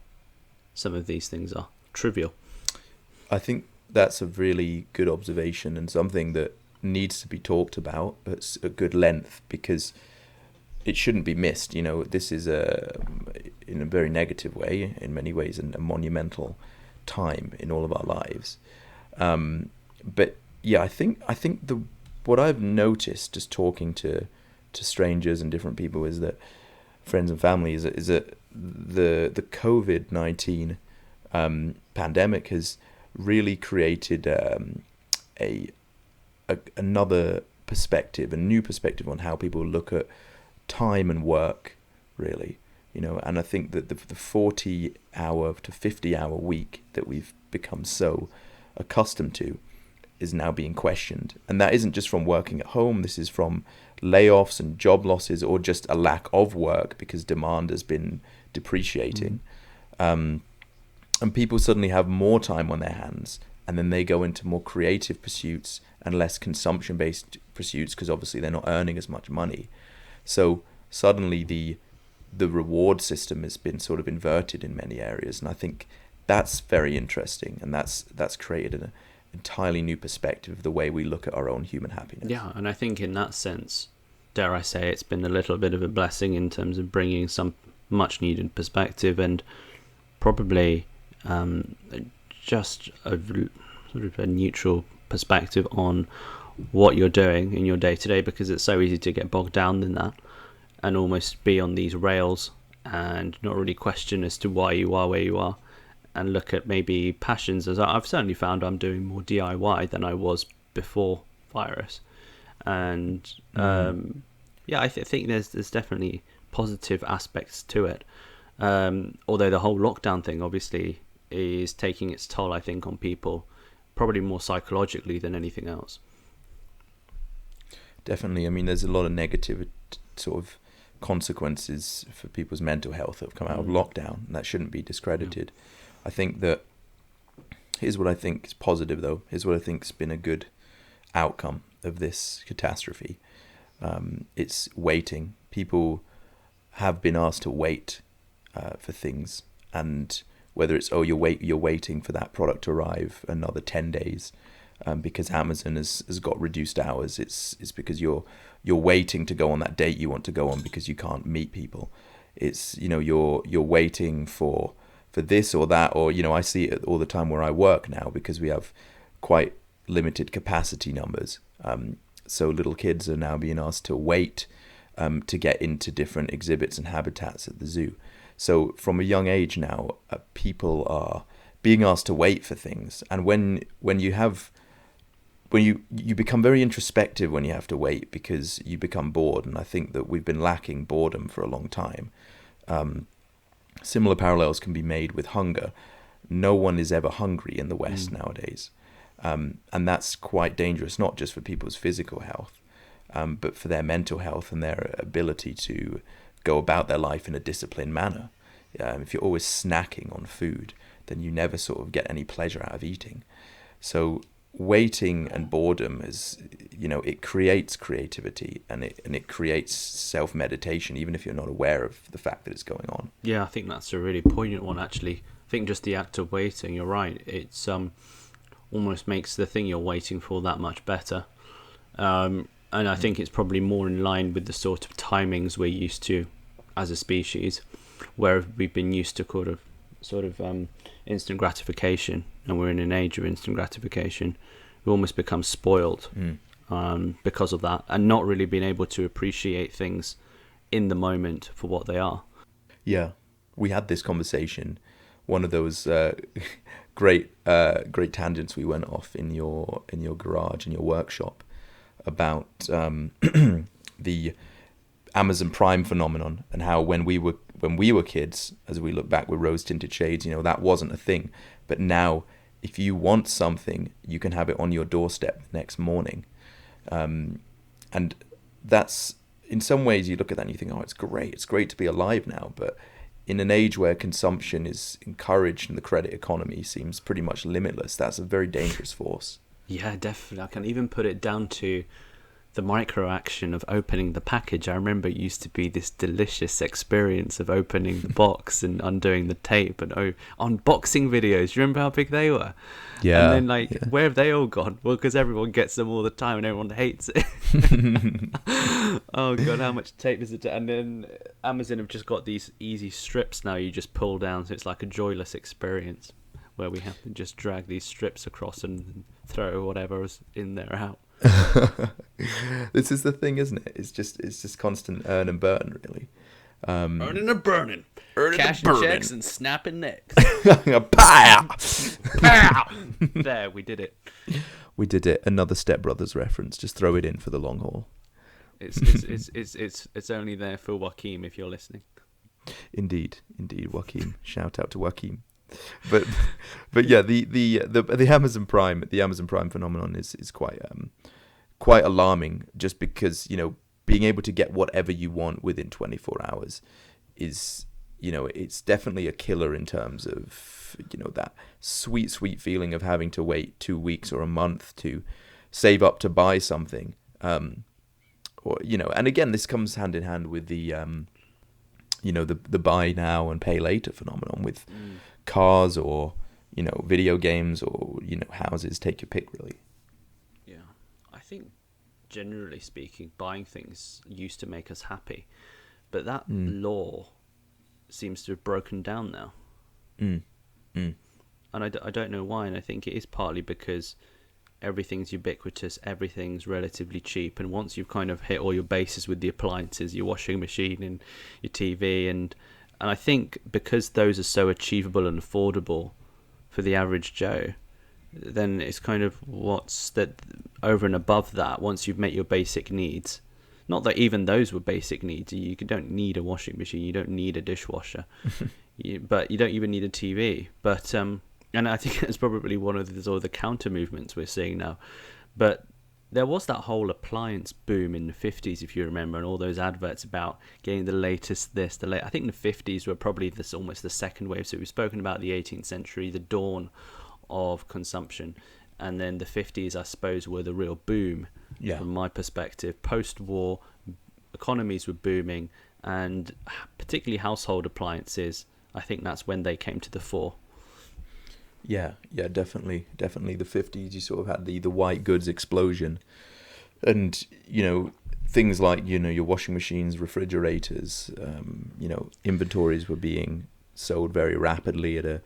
S2: some of these things are, trivial. I
S3: think that's a really good observation, and something that needs to be talked about at a good length, because it shouldn't be missed. This is in a very negative way, in many ways, a monumental time in all of our lives. But yeah, I think what I've noticed just talking to strangers and different people is that friends and family is that the COVID-19 pandemic has really created another perspective, a new perspective on how people look at time and work, really. And I think that the 40-hour to 50-hour week that we've become so accustomed to is now being questioned. And that isn't just from working at home. This is from layoffs and job losses, or just a lack of work because demand has been depreciating. And people suddenly have more time on their hands, and then they go into more creative pursuits and less consumption-based pursuits, because obviously they're not earning as much money. So suddenly the the reward system has been sort of inverted in many areas, and I think that's very interesting, and that's created an entirely new perspective of the way we look at our own human happiness.
S2: Yeah, and I think in that sense, dare I say, it's been a little bit of a blessing in terms of bringing some much needed perspective, and probably just a sort of a neutral perspective on what you're doing in your day to day, because it's so easy to get bogged down in that and almost be on these rails and not really question as to why you are where you are, and look at maybe passions. As I've certainly found I'm doing more DIY than I was before virus, and I think there's definitely positive aspects to it, although the whole lockdown thing obviously is taking its toll, I think, on people, probably more psychologically than anything else.
S3: Definitely. I mean, there's a lot of negative sort of consequences for people's mental health that have come out of lockdown, and that shouldn't be discredited. I think that, here's what I think is positive though, here's what I think has been a good outcome of this catastrophe. It's waiting. People have been asked to wait for things, and whether it's you're waiting for that product to arrive another 10 days because Amazon has got reduced hours. It's because you're waiting to go on that date you want to go on because you can't meet people. It's, you're waiting for this or that, or I see it all the time where I work now, because we have quite limited capacity numbers. So little kids are now being asked to wait to get into different exhibits and habitats at the zoo. So from a young age now, people are being asked to wait for things. And when you become very introspective when you have to wait, because you become bored. And I think that we've been lacking boredom for a long time. Similar parallels can be made with hunger. No one is ever hungry in the West nowadays. And that's quite dangerous, not just for people's physical health, but for their mental health and their ability to go about their life in a disciplined manner. If you're always snacking on food, then you never sort of get any pleasure out of eating. So waiting and boredom is, it creates creativity, and it creates self-meditation, even if you're not aware of the fact that it's going on. Yeah,
S2: I think that's a really poignant one, actually. I think just the act of waiting, you're right, it's almost makes the thing you're waiting for that much better. And I think it's probably more in line with the sort of timings we're used to as a species, where we've been used to sort of instant gratification, and we're in an age of instant gratification. We almost become spoiled because of that, and not really being able to appreciate things in the moment for what they are.
S3: Yeah, we had this conversation, one of those great tangents we went off in your garage, in your workshop, about the Amazon Prime phenomenon, and how when we were kids, as we look back with rose-tinted shades, that wasn't a thing. But now, if you want something, you can have it on your doorstep the next morning. And that's, in some ways, you look at that and you think, oh, it's great to be alive now. But in an age where consumption is encouraged and the credit economy seems pretty much limitless, that's a very dangerous force.
S2: Yeah, definitely. I can even put it down to the micro action of opening the package. I remember it used to be this delicious experience of opening the box and undoing the tape, and unboxing videos. Do you remember how big they were?
S3: Yeah.
S2: And then where have they all gone? Well, because everyone gets them all the time and everyone hates it. Oh god, how much tape is it? And then Amazon have just got these easy strips now you just pull down, so it's like a joyless experience where we have to just drag these strips across and throw whatever's in there out.
S3: This is the thing, isn't it? It's just constant earn and burn, really.
S2: Earning and burning, cashing checks and snapping necks.
S3: Pow!
S2: Pow! There, we did it.
S3: We did it. Another Step Brothers reference. Just throw it in for the long haul.
S2: It's only there for Joaquim if you're listening.
S3: Indeed, Joaquim. Shout out to Joaquim. But yeah, the Amazon Prime phenomenon is quite alarming, just because being able to get whatever you want within 24 hours is, it's definitely a killer in terms of that sweet feeling of having to wait 2 weeks or a month to save up to buy something, or and again, this comes hand in hand with the the buy now and pay later phenomenon with cars or video games or houses. Take your pick, really.
S2: Yeah, I think generally speaking, buying things used to make us happy, but that law seems to have broken down now. And I don't know why, and I think it is partly because everything's ubiquitous, everything's relatively cheap, and once you've kind of hit all your bases with the appliances, your washing machine and your TV, and I think because those are so achievable and affordable for the average Joe, then it's kind of what's that over and above that, once you've met your basic needs. Not that even those were basic needs. You don't need a washing machine, you don't need a dishwasher, but you don't even need a TV. But and I think it's probably one of the counter movements we're seeing now. But there was that whole appliance boom in the 50s, if you remember, and all those adverts about getting the latest this, I think the 50s were probably almost the second wave. So we've spoken about the 18th century, the dawn of consumption. And then the 50s, I suppose, were the real boom, from my perspective. Post-war, economies were booming, and particularly household appliances, I think that's when they came to the fore.
S3: Yeah, definitely. The 50s, you sort of had the white goods explosion. And, things like, your washing machines, refrigerators, inventories were being sold very rapidly at a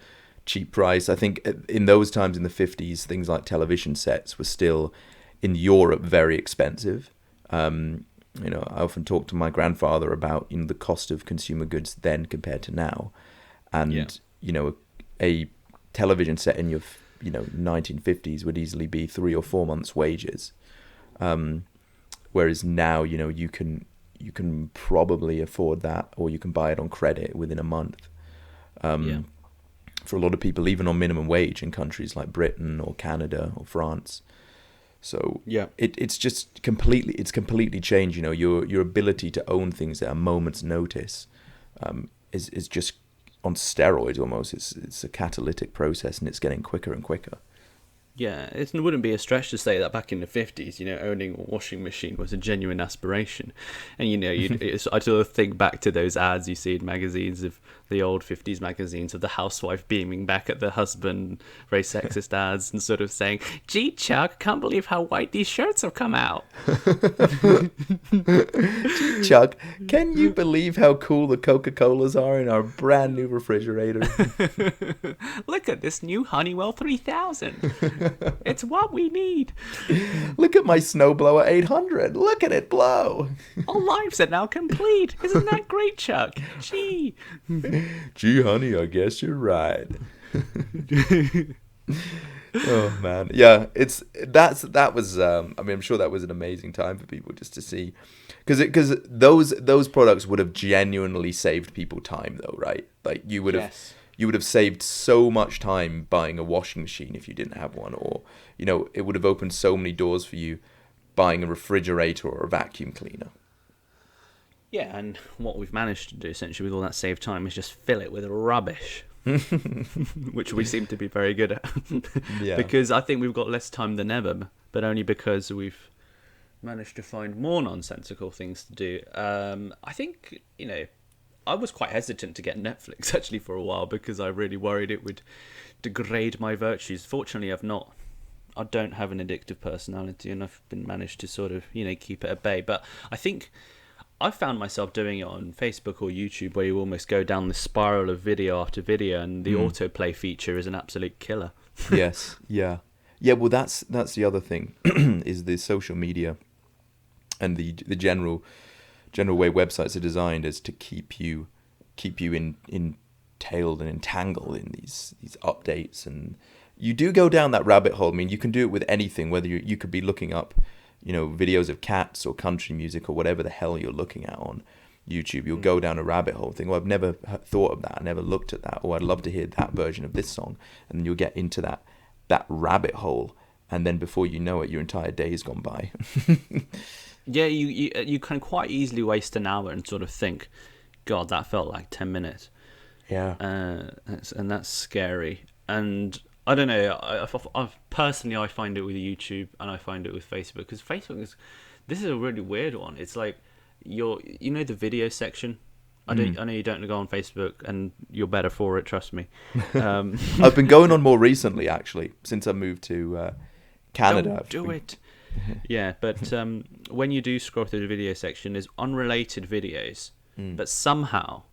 S3: cheap price. I think in those times in the 50s, things like television sets were still, in Europe, very expensive. I often talk to my grandfather about, the cost of consumer goods then compared to now. And, a television set in your 1950s would easily be 3 or 4 months' wages, whereas now you can probably afford that, or you can buy it on credit within a month. For a lot of people, even on minimum wage in countries like Britain or Canada or France. So it's just completely changed. Your ability to own things at a moment's notice is just on steroids almost. It's a catalytic process, and it's getting quicker and quicker.
S2: Yeah, it wouldn't be a stretch to say that back in the 50s, owning a washing machine was a genuine aspiration. And, I sort of think back to those ads you see in magazines, of the old 50s magazines, of the housewife beaming back at the husband, very sexist ads, and sort of saying, "Gee, Chuck, can't believe how white these shirts have come out."
S3: Gee, Chuck, can you believe how cool the Coca-Colas are in our brand new refrigerator?
S2: Look at this new Honeywell 3000. It's what we need.
S3: Look at my snowblower 800. Look at it blow.
S2: Our lives are now complete. Isn't that great, Chuck? Gee.
S3: Gee, honey, I guess you're right. Oh man, yeah. That was. I'm sure that was an amazing time for people just to see, because those products would have genuinely saved people time, though, right? Like you would have. You would have saved so much time buying a washing machine if you didn't have one, or it would have opened so many doors for you buying a refrigerator or a vacuum cleaner.
S2: Yeah, and what we've managed to do essentially with all that saved time is just fill it with rubbish, which we seem to be very good at. Because I think we've got less time than ever, but only because we've managed to find more nonsensical things to do. I think, I was quite hesitant to get Netflix actually for a while, because I really worried it would degrade my virtues. Fortunately, I don't have an addictive personality, and I've been managed to sort of, keep it at bay. But I think I found myself doing it on Facebook or YouTube, where you almost go down this spiral of video after video, and the autoplay feature is an absolute killer.
S3: Yes, yeah. Well, that's the other thing is the social media and the general way websites are designed is to keep you entailed and entangled in these updates, and you do go down that rabbit hole. I mean, you can do it with anything, whether you could be looking up videos of cats or country music or whatever the hell you're looking at on YouTube. You'll go down a rabbit hole, think, well, I've never thought of that, I never looked at that, or I'd love to hear that version of this song, and then you'll get into that rabbit hole, and then before you know it, your entire day has gone by.
S2: Yeah, you can quite easily waste an hour and sort of think, God, that felt like 10 minutes.
S3: Yeah.
S2: And that's scary. And I don't know, I've personally, I find it with YouTube and I find it with Facebook, because Facebook this is a really weird one. It's like the video section I know you don't go on Facebook, and you're better for it. Trust me.
S3: I've been going on more recently, actually, since I moved to Canada.
S2: Don't do it. Yeah, but when you do scroll through the video section, there's unrelated videos, but somehow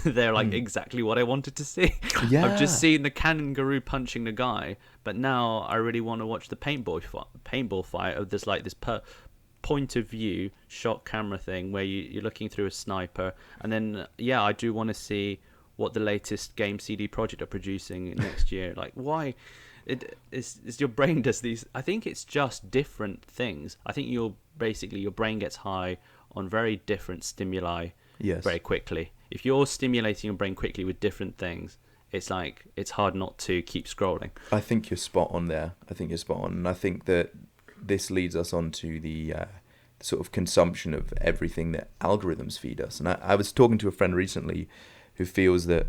S2: they're like exactly what I wanted to see.
S3: Yeah.
S2: I've just seen the kangaroo punching the guy, but now I really want to watch the paintball fight of this point of view shot camera thing where you're looking through a sniper, and then I do want to see what the latest game CD Projekt are producing next year. Like, why? Is your brain does these? I think it's just different things. I think your brain gets high on very different stimuli very quickly. If you're stimulating your brain quickly with different things, it's like it's hard not to keep scrolling.
S3: I think you're spot on there. And I think that this leads us on to the sort of consumption of everything that algorithms feed us. And I was talking to a friend recently who feels that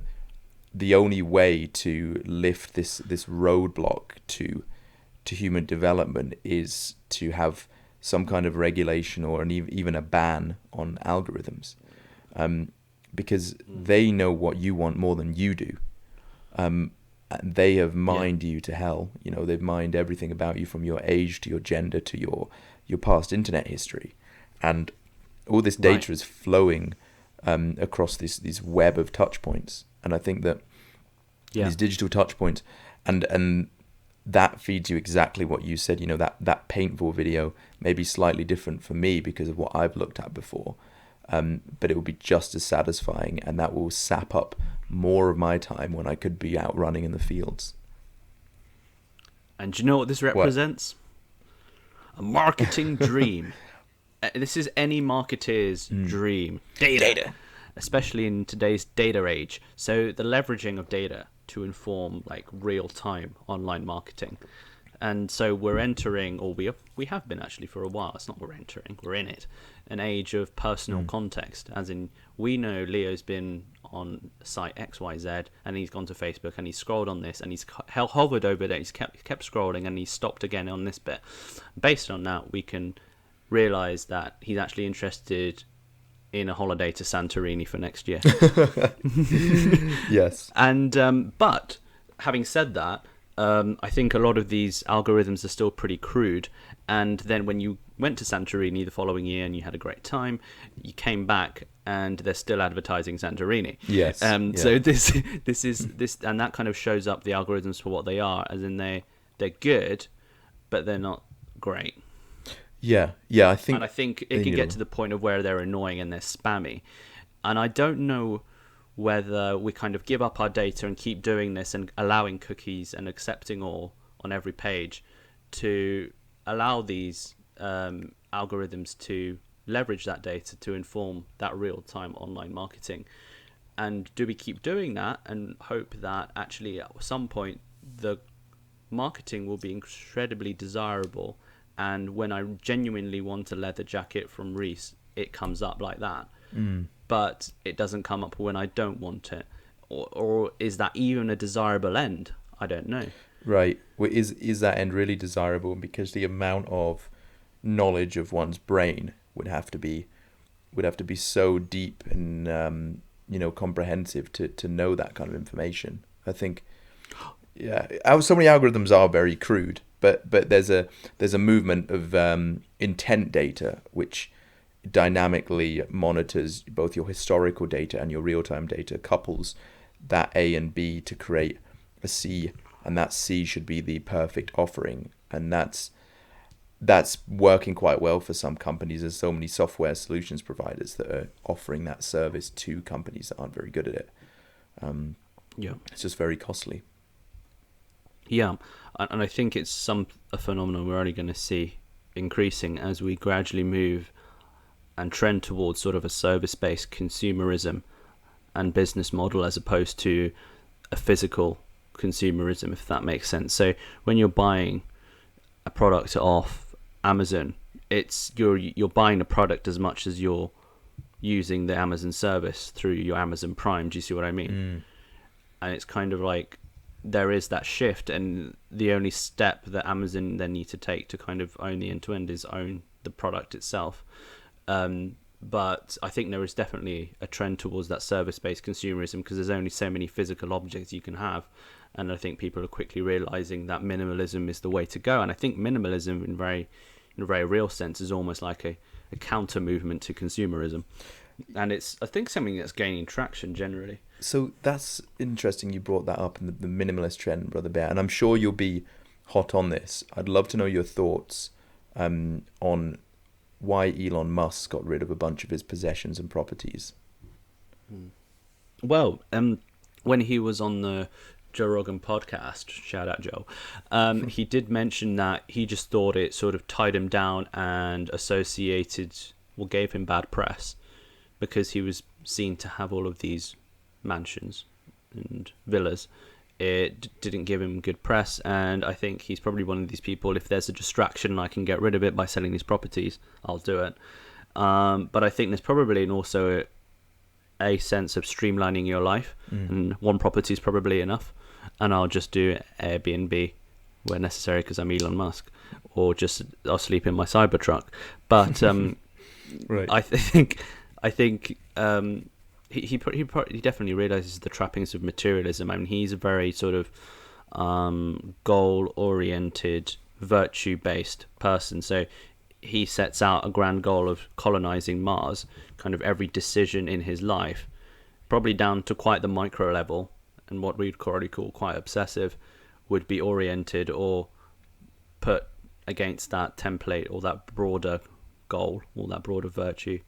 S3: the only way to lift this roadblock to human development is to have some kind of regulation or even a ban on algorithms, because they know what you want more than you do. And they have mined you to hell. You know, they've mined everything about you, from your age to your gender to your past internet history, and all this data is flowing across this web of touch points. And I think that these digital touch points, and that feeds you exactly what you said. You know, that paintball video may be slightly different for me because of what I've looked at before, but it will be just as satisfying, and that will sap up more of my time when I could be out running in the fields.
S2: And do you know what this represents? A marketing dream. This is any marketeer's dream. Data. Especially in today's data age. So the leveraging of data to inform like real-time online marketing. And so we're entering, or we have been actually for a while. It's not we're entering, we're in it. An age of personal context, as in we know Leo's been on site XYZ and he's gone to Facebook and he's scrolled on this and he's hovered over there, he's kept scrolling and he's stopped again on this bit. Based on that, we can realize that he's actually interested in a holiday to Santorini for next year.
S3: Yes.
S2: And but having said that, I think a lot of these algorithms are still pretty crude. And then when you went to Santorini the following year and you had a great time, you came back and they're still advertising Santorini.
S3: Yes.
S2: So this is and that kind of shows up the algorithms for what they are, as in they're good, but they're not great.
S3: Yeah. I think
S2: it can get to the point of where they're annoying and they're spammy. And I don't know whether we kind of give up our data and keep doing this and allowing cookies and accepting all on every page to allow these algorithms to leverage that data to inform that real-time online marketing. And do we keep doing that and hope that actually at some point the marketing will be incredibly desirable, and when I genuinely want a leather jacket from Reese, it comes up like that, but it doesn't come up when I don't want it? Or is that even a desirable end? I don't know.
S3: Right. Well, is that end really desirable? Because the amount of knowledge of one's brain would have to be so deep and comprehensive to know that kind of information. I think, so many algorithms are very crude, but there's a movement of intent data which dynamically monitors both your historical data and your real-time data, couples that A and B to create a C, and that C should be the perfect offering. And that's working quite well for some companies. There's so many software solutions providers that are offering that service to companies that aren't very good at it. It's just very costly.
S2: Yeah, and I think it's a phenomenon we're only going to see increasing as we gradually move and trend towards sort of a service-based consumerism and business model, as opposed to a physical consumerism, if that makes sense. So when you're buying a product off Amazon, it's you're buying the product as much as you're using the Amazon service through your Amazon Prime. Do you see what I mean? And it's kind of like there is that shift, and the only step that Amazon then need to take to kind of own the end-to-end is own the product itself. But I think there is definitely a trend towards that service-based consumerism because there's only so many physical objects you can have. And I think people are quickly realizing that minimalism is the way to go. And I think minimalism in a very real sense is almost like a counter movement to consumerism. And it's, I think, something that's gaining traction generally.
S3: So that's interesting you brought that up in the minimalist trend, Brother Bear. And I'm sure you'll be hot on this. I'd love to know your thoughts on why Elon Musk got rid of a bunch of his possessions and properties.
S2: Well, when he was on the Joe Rogan podcast, shout out Joe, he did mention that he just thought it sort of tied him down and gave him bad press because he was seen to have all of these mansions and villas. It didn't give him good press, and I think he's probably one of these people, if there's a distraction and I can get rid of it by selling these properties, I'll do it. But I think there's probably also a sense of streamlining your life, and one property is probably enough, and I'll just do Airbnb where necessary because I'm Elon Musk, or just I'll sleep in my Cybertruck. But
S3: Right.
S2: I think he definitely realizes the trappings of materialism. I mean, he's a very sort of goal-oriented, virtue-based person. So he sets out a grand goal of colonizing Mars. Kind of every decision in his life, probably down to quite the micro level, and what we'd already call quite obsessive, would be oriented or put against that template or that broader goal or that broader virtue.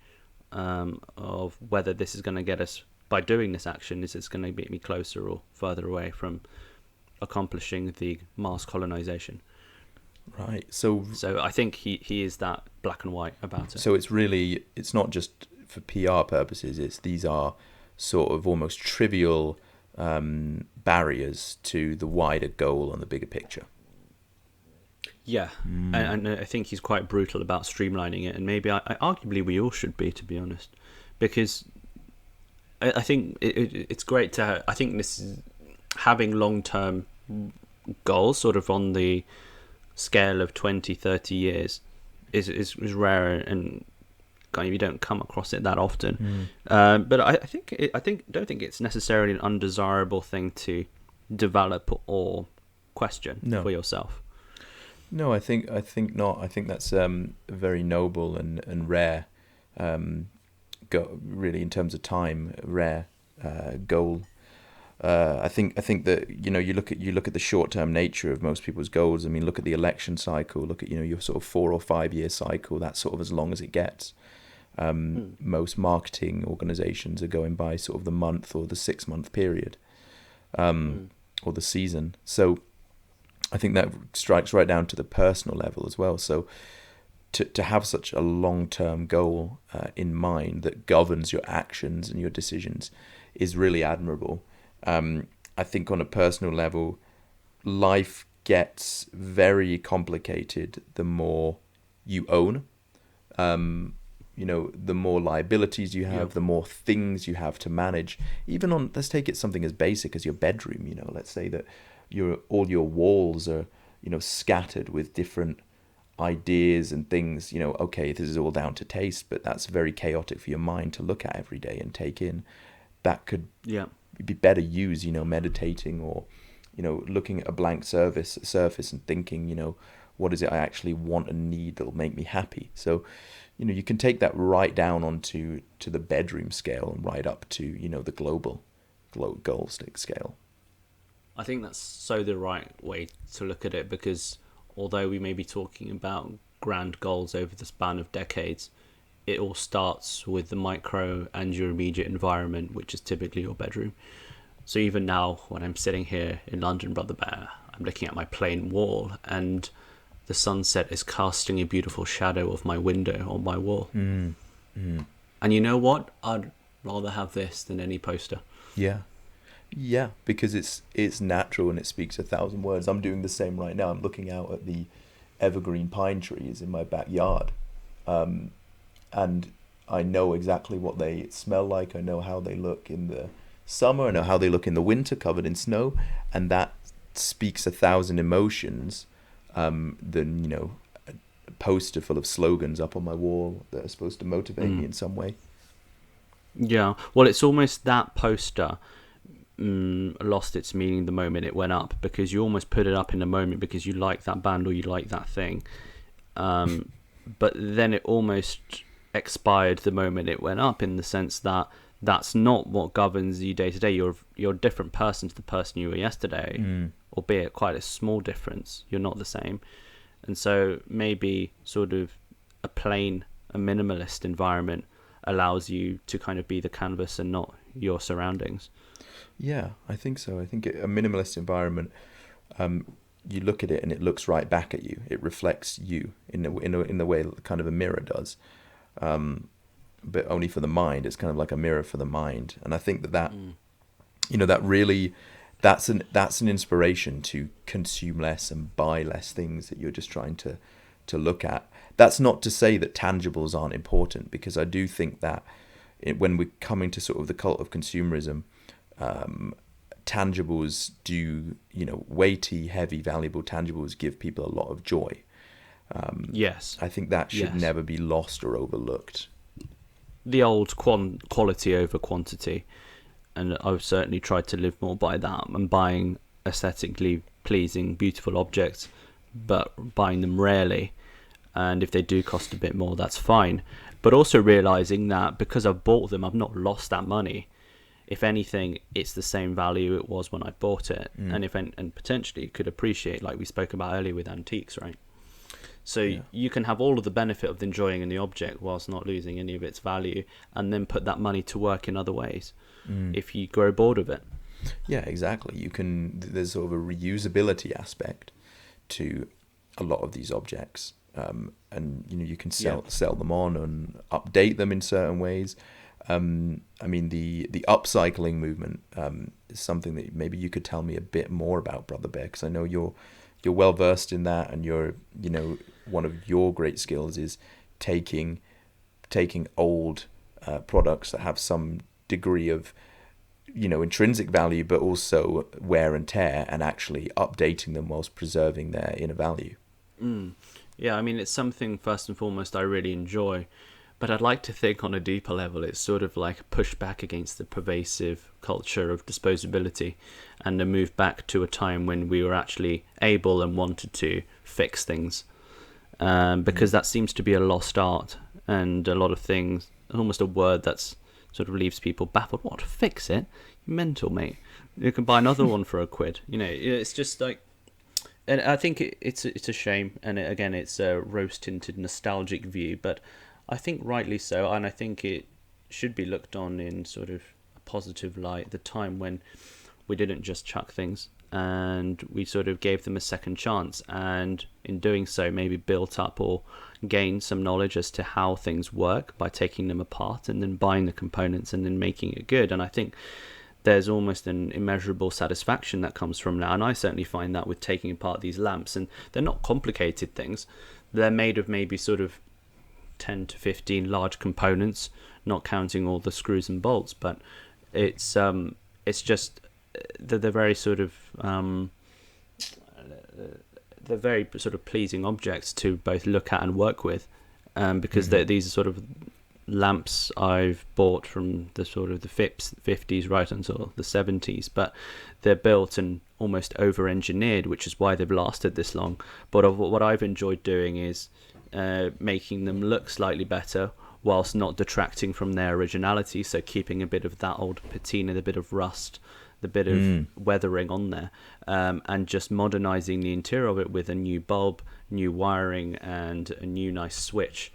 S2: Of whether this is going to get us, by doing this action, is this going to get me closer or further away from accomplishing the Mars colonization.
S3: Right. So
S2: I think he is that black and white about it.
S3: So it's not just for PR purposes. These are sort of almost trivial barriers to the wider goal and the bigger picture.
S2: Yeah, and I think he's quite brutal about streamlining it, and maybe arguably we all should be, to be honest, because I think it's great to I think this is having long-term goals sort of on the scale of 20, 30 years is rare, and kind of you don't come across it that often. But I don't think it's necessarily an undesirable thing to develop or question for yourself.
S3: No, I think not. I think that's very noble and rare. Really, in terms of time, rare goal. I think that you look at the short term nature of most people's goals. I mean, look at the election cycle. Look at your sort of 4 or 5 year cycle. That's sort of as long as it gets. Most marketing organizations are going by sort of the month or the 6 month period, or the season. So I think that strikes right down to the personal level as well. So to have such a long-term goal in mind that governs your actions and your decisions is really admirable. I think on a personal level, life gets very complicated the more you own. The more liabilities you have, the more things you have to manage. Even on, let's take it something as basic as your bedroom. Let's say that all your walls are scattered with different ideas and things. Okay, this is all down to taste, but that's very chaotic for your mind to look at every day and take in. That could be better used meditating or looking at a blank surface and thinking what is it I actually want and need that'll make me happy. So you can take that right down onto the bedroom scale and right up to the global goal stick scale.
S2: I think that's so the right way to look at it, because although we may be talking about grand goals over the span of decades, it all starts with the micro and your immediate environment, which is typically your bedroom. So even now, when I'm sitting here in London, Brother Bear, I'm looking at my plain wall, and the sunset is casting a beautiful shadow of my window on my wall. And you know what? I'd rather have this than any poster.
S3: Yeah, because it's natural and it speaks 1,000 words. I'm doing the same right now. I'm looking out at the evergreen pine trees in my backyard, and I know exactly what they smell like. I know how they look in the summer. I know how they look in the winter, covered in snow, and that speaks 1,000 emotions than poster full of slogans up on my wall that are supposed to motivate me in some way.
S2: Yeah, well, it's almost that poster lost its meaning the moment it went up, because you almost put it up in a moment because you like that band or you like that thing, but then it almost expired the moment it went up, in the sense that that's not what governs you day to day. You're a different person to the person you were yesterday, albeit quite a small difference. You're not the same, and so maybe sort of a minimalist environment allows you to kind of be the canvas and not your surroundings.
S3: Yeah, I think so. I think a minimalist environment, you look at it and it looks right back at you. It reflects you in the way that kind of a mirror does, but only for the mind. It's kind of like a mirror for the mind. And I think that you know, that really, that's an inspiration to consume less and buy less things that you're just trying to look at. That's not to say that tangibles aren't important, because I do think that when we're coming to sort of the cult of consumerism, tangibles do, you know, weighty, heavy, valuable tangibles give people a lot of joy.
S2: Yes.
S3: I think that should never be lost or overlooked.
S2: The old quality over quantity, and I've certainly tried to live more by that, and buying aesthetically pleasing, beautiful objects, but buying them rarely, and if they do cost a bit more, that's fine. But also realizing that because I've bought them, I've not lost that money. If anything, it's the same value it was when I bought it, and potentially could appreciate, like we spoke about earlier with antiques, right? So you can have all of the benefit of enjoying in the object whilst not losing any of its value, and then put that money to work in other ways if you grow bored of it.
S3: Yeah, exactly. There's sort of a reusability aspect to a lot of these objects, and you know, you can sell them on and update them in certain ways. I mean, the upcycling movement is something that maybe you could tell me a bit more about, Brother Bear, because I know you're well versed in that, and you're, you know, one of your great skills is taking old products that have some degree of, you know, intrinsic value, but also wear and tear, and actually updating them whilst preserving their inner value.
S2: Yeah, I mean, it's something first and foremost I really enjoy, but I'd like to think on a deeper level it's sort of like a pushback against the pervasive culture of disposability, and a move back to a time when we were actually able and wanted to fix things, because that seems to be a lost art, and a lot of things, almost a word that's sort of leaves people baffled. What, fix it? You're mental, mate. You can buy another one for £1. You know, it's just like, and I think it's a shame, and again, it's a rose-tinted nostalgic view, but I think rightly so, and I think it should be looked on in sort of a positive light. The time when we didn't just chuck things, and we sort of gave them a second chance, and in doing so maybe built up or gained some knowledge as to how things work by taking them apart and then buying the components and then making it good. And I think there's almost an immeasurable satisfaction that comes from that, and I certainly find that with taking apart these lamps. And they're not complicated things, they're made of maybe sort of 10 to 15 large components, not counting all the screws and bolts, but it's just they're very sort of they're very sort of pleasing objects to both look at and work with, because these are sort of lamps I've bought from the sort of the 50s right until the 70s, but they're built and almost over-engineered, which is why they've lasted this long. But what I've enjoyed doing is making them look slightly better whilst not detracting from their originality, so keeping a bit of that old patina, the bit of rust, the bit of weathering on there, and just modernizing the interior of it with a new bulb, new wiring, and a new nice switch,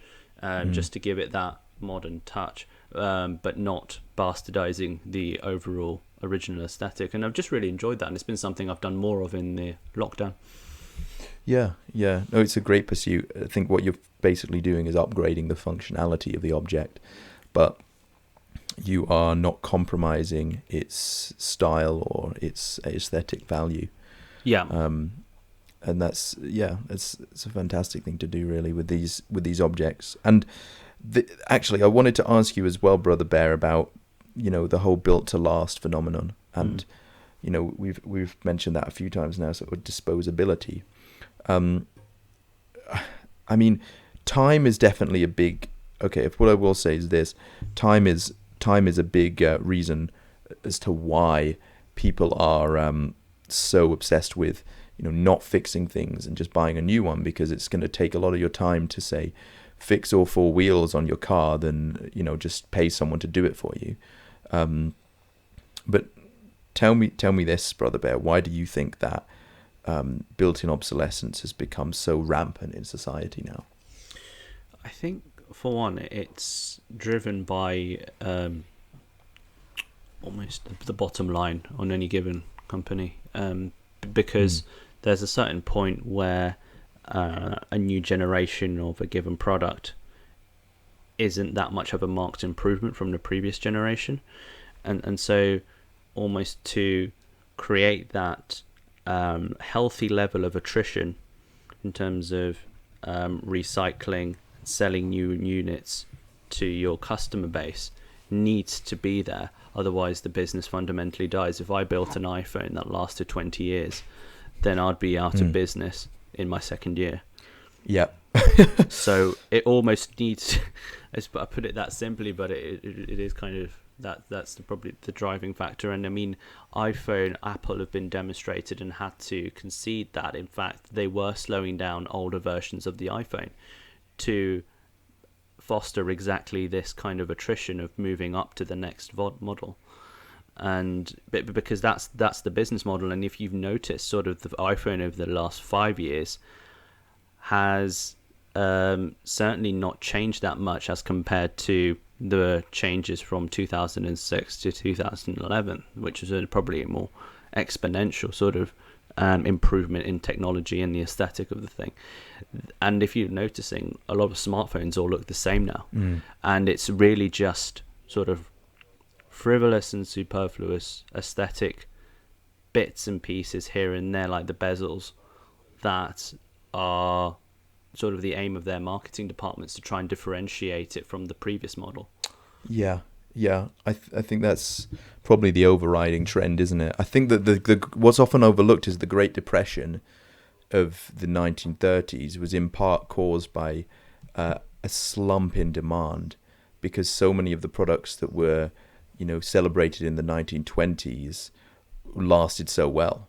S2: just to give it that modern touch, but not bastardizing the overall original aesthetic. And I've just really enjoyed that, and it's been something I've done more of in the lockdown.
S3: Yeah. No, it's a great pursuit. I think what you're basically doing is upgrading the functionality of the object, but you are not compromising its style or its aesthetic value. Yeah. And that's it's a fantastic thing to do, really, with these objects. And actually, I wanted to ask you as well, Brother Bear, about, you know, the whole built to last phenomenon, and you know, we've mentioned that a few times now, sort of disposability. I mean, time is definitely a big. Okay, if what I will say is this, time is a big reason as to why people are so obsessed with not fixing things and just buying a new one, because it's going to take a lot of your time to say fix all four wheels on your car than just pay someone to do it for you. But tell me this, Brother Bear, why do you think that built-in obsolescence has become so rampant in society now?
S2: I think, for one, it's driven by almost the bottom line on any given company, because there's a certain point where a new generation of a given product isn't that much of a marked improvement from the previous generation, and so almost to create that healthy level of attrition in terms of recycling, selling new units to your customer base needs to be there. Otherwise, the business fundamentally dies. If I built an iPhone that lasted 20 years, then I'd be out of business in my second year.
S3: Yeah.
S2: So it almost needs, I put it that simply, but it is kind of that's probably the driving factor. And I mean, Apple have been demonstrated and had to concede that, in fact, they were slowing down older versions of the iPhone to foster exactly this kind of attrition of moving up to the next model. And because that's the business model. And if you've noticed, sort of the iPhone over the last 5 years has certainly not changed that much as compared to the changes from 2006 to 2011, which is probably a more exponential sort of improvement in technology and the aesthetic of the thing. And if you're noticing, a lot of smartphones all look the same now, and it's really just sort of frivolous and superfluous aesthetic bits and pieces here and there, like the bezels, that are sort of the aim of their marketing departments, to try and differentiate it from the previous model.
S3: Yeah. I think that's probably the overriding trend, isn't it? I think that the what's often overlooked is the Great Depression of the 1930s was in part caused by a slump in demand, because so many of the products that were celebrated in the 1920s lasted so well.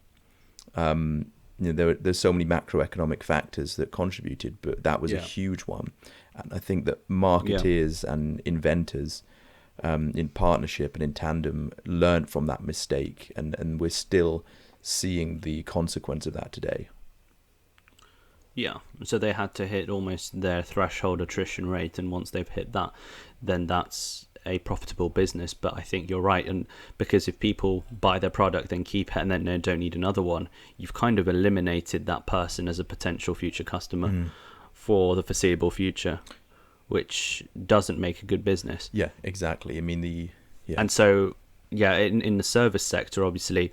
S3: There's so many macroeconomic factors that contributed, but that was a huge one. And I think that marketeers and inventors, in partnership and in tandem, learned from that mistake, and we're still seeing the consequence of that today.
S2: Yeah, so they had to hit almost their threshold attrition rate, and once they've hit that, then that's a profitable business. But I think you're right, and because if people buy their product and keep it and then they don't need another one, you've kind of eliminated that person as a potential future customer for the foreseeable future, which doesn't make a good business.
S3: Yeah, exactly. I mean,
S2: and so in the service sector, obviously,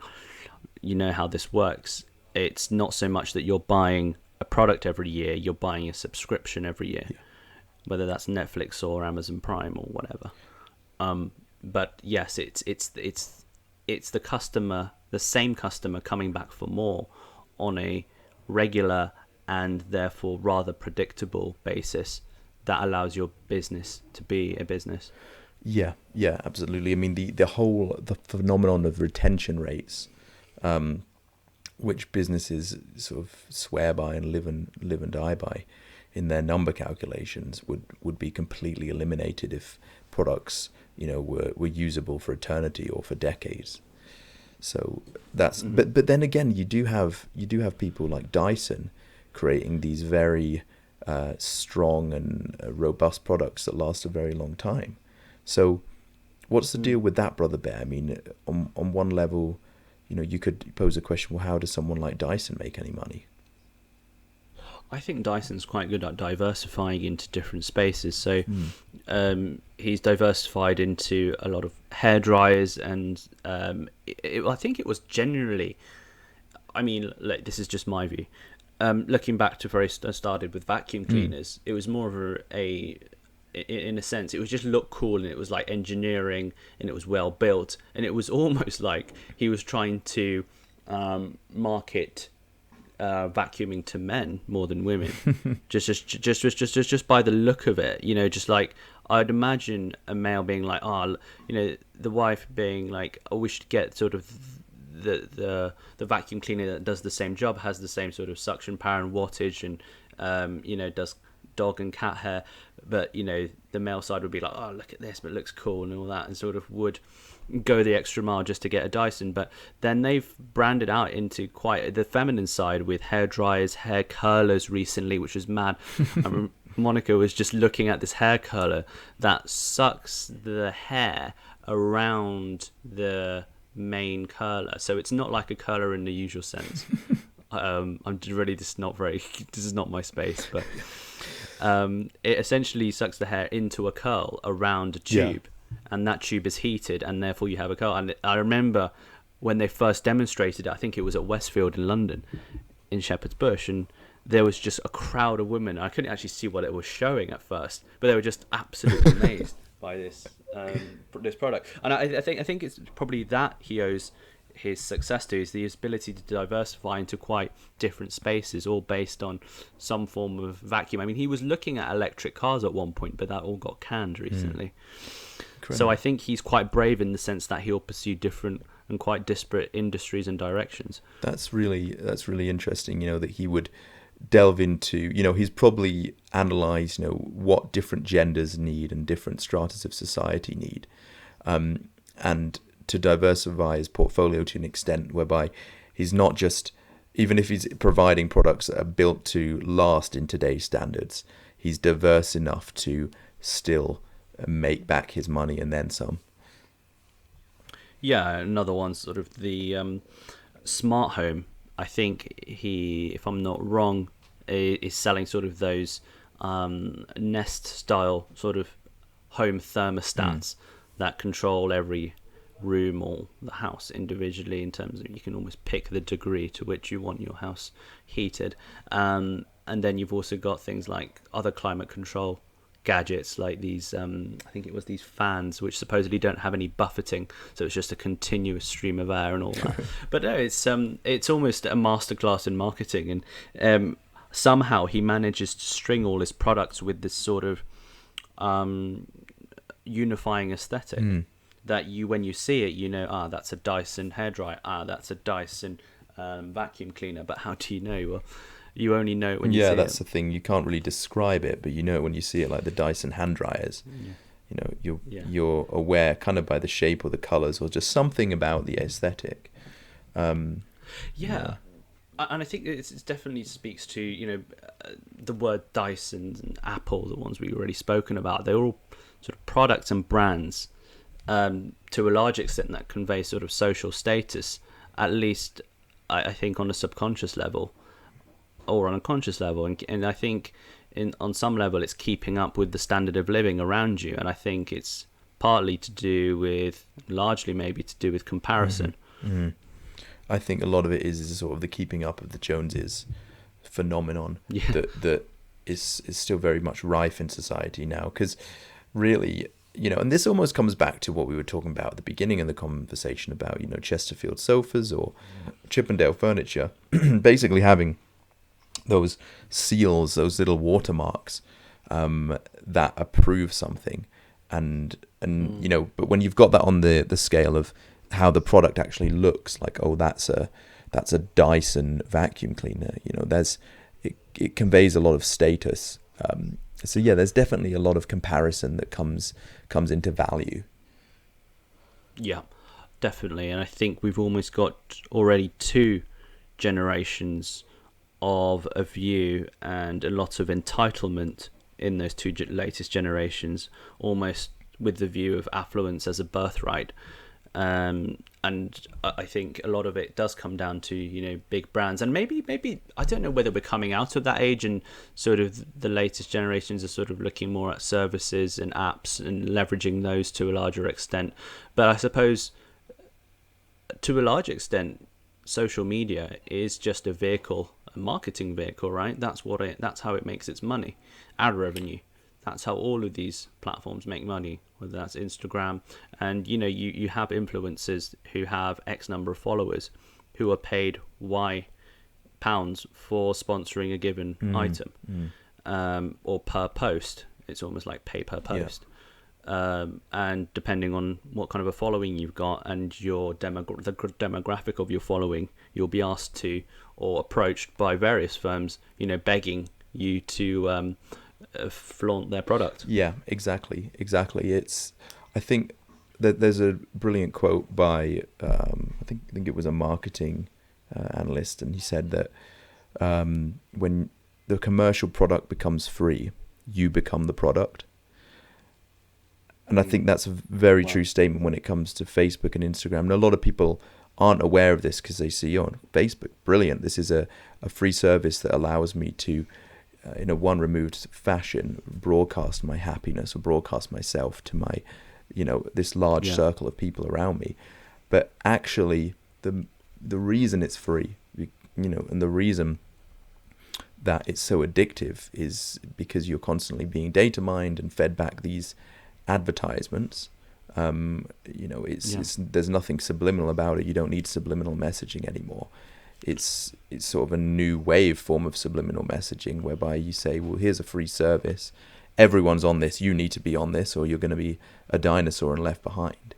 S2: you know how this works. It's not so much that you're buying a product every year, you're buying a subscription every year, whether that's Netflix or Amazon Prime or whatever. But yes, it's the customer, the same customer, coming back for more on a regular and therefore rather predictable basis that allows your business to be a business.
S3: Yeah, absolutely. I mean, the phenomenon of retention rates, which businesses sort of swear by and live and die by in their number calculations, would be completely eliminated if products were usable for eternity or for decades. So that's but then again, you do have people like Dyson creating these very strong and robust products that last a very long time. So what's the deal with that, Brother Bear? I mean, on one level, you could pose a question, well, how does someone like Dyson make any money?
S2: I think Dyson's quite good at diversifying into different spaces. So he's diversified into a lot of hair dryers, and I think it was generally, I mean, this is just my view. Looking back to where I started with vacuum cleaners, it was more of in a sense, it was just look cool, and it was like engineering, and it was well built, and it was almost like he was trying to market vacuuming to men more than women. just by the look of it, you know, just like I'd imagine a male being like, oh, you know, the wife being like, oh, we should get sort of the vacuum cleaner that does the same job, has the same sort of suction power and wattage, and you know, does dog and cat hair, but you know, the male side would be like, oh, look at this, but it looks cool and all that, and sort of would go the extra mile just to get a Dyson. But then they've branded out into quite the feminine side with hair dryers, hair curlers recently, which was mad. I remember Monica was just looking at this hair curler that sucks the hair around the main curler, so it's not like a curler in the usual sense. I'm really just not very this is not my space, but it essentially sucks the hair into a curl around a tube, and that tube is heated, and therefore you have a curl. And I remember when they first demonstrated it, I think it was at Westfield in London, in Shepherd's Bush, and there was just a crowd of women. I couldn't actually see what it was showing at first, but they were just absolutely amazed by this product. And I think it's probably that he owes his success to, is the ability to diversify into quite different spaces, all based on some form of vacuum. I mean, he was looking at electric cars at one point, but that all got canned recently. So I think he's quite brave in the sense that he'll pursue different and quite disparate industries and directions.
S3: That's really interesting, you know, that he would delve into, you know, he's probably analysed, you know, what different genders need and different stratas of society need, and to diversify his portfolio to an extent whereby he's not just, even if he's providing products that are built to last in today's standards, he's diverse enough to still make back his money and then some.
S2: Yeah, another one, sort of the smart home. I think he, if I'm not wrong, is selling sort of those Nest style sort of home thermostats that control every room or the house individually, in terms of you can almost pick the degree to which you want your house heated, and then you've also got things like other climate control gadgets like these I think it was these fans which supposedly don't have any buffeting, so it's just a continuous stream of air and all that. But no, it's almost a masterclass in marketing, and somehow he manages to string all his products with this sort of unifying aesthetic that you, when you see it, you know, that's a Dyson hairdryer, that's a Dyson vacuum cleaner. But how do you know? Well, you only know it when you see it. Yeah,
S3: that's the thing. You can't really describe it, but you know it when you see it, like the Dyson hand dryers. You know, you're aware kind of by the shape or the colours or just something about the aesthetic. And I think it definitely speaks to, you know, the word Dyson and Apple, the ones we've already spoken about. They're all sort of products and brands, to a large extent, that convey sort of social status, at least I think on a subconscious level or on a conscious level. And I think on some level it's keeping up with the standard of living around you. And I think it's partly to do with, largely maybe to do with comparison. I think a lot of it is sort of the keeping up of the Joneses phenomenon that is still very much rife in society now. Because really, you know, and this almost comes back to what we were talking about at the beginning of the conversation about, you know, Chesterfield sofas or Chippendale furniture, basically having those seals, those little watermarks that approve something. And you know, but when you've got that on the scale of how the product actually looks, like, oh, that's a Dyson vacuum cleaner, you know, it conveys a lot of status. So yeah, there's definitely a lot of comparison that comes into value.
S2: Yeah, definitely. And I think we've almost got already 2 generations of a view and a lot of entitlement in those 2 latest generations, almost with the view of affluence as a birthright. And I think a lot of it does come down to, you know, big brands, and maybe I don't know whether we're coming out of that age and sort of the latest generations are sort of looking more at services and apps and leveraging those to a larger extent. But I suppose to a large extent, social media is just a vehicle, a marketing vehicle, right? That's how it makes its money, ad revenue. That's how all of these platforms make money, whether that's Instagram. And, you know, you have influencers who have X number of followers who are paid Y pounds for sponsoring a given item, or per post. It's almost like pay per post. And depending on what kind of a following you've got and your the demographic of your following, you'll be asked to or approached by various firms, begging you to flaunt their product.
S3: Yeah, exactly. I think that there's a brilliant quote by I think it was a marketing analyst, and he said that when the commercial product becomes free, you become the product. And I think that's a very true statement when it comes to Facebook and Instagram. And a lot of people aren't aware of this because they see, on Facebook, brilliant. This is a free service that allows me to, in a one removed fashion, broadcast my happiness or broadcast myself to my, this large circle of people around me. But actually, the reason it's free, and the reason that it's so addictive is because you're constantly being data mined and fed back these advertisements. There's nothing subliminal about it. You don't need subliminal messaging anymore. It's sort of a new wave form of subliminal messaging whereby you say, well, here's a free service, everyone's on this, you need to be on this or you're going to be a dinosaur and left behind.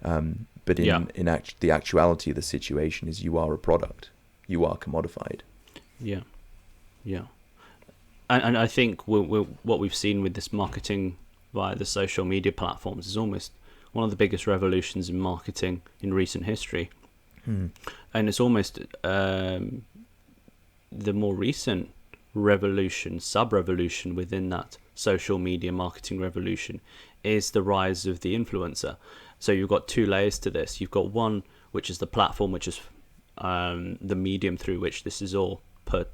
S3: But the actuality of the situation is you are a product, you are commodified.
S2: And I think what we've seen with this marketing via the social media platforms is almost one of the biggest revolutions in marketing in recent history. And it's almost the more recent sub-revolution within that social media marketing revolution is the rise of the influencer. So you've got two layers to this. You've got one, which is the platform, which is the medium through which this is all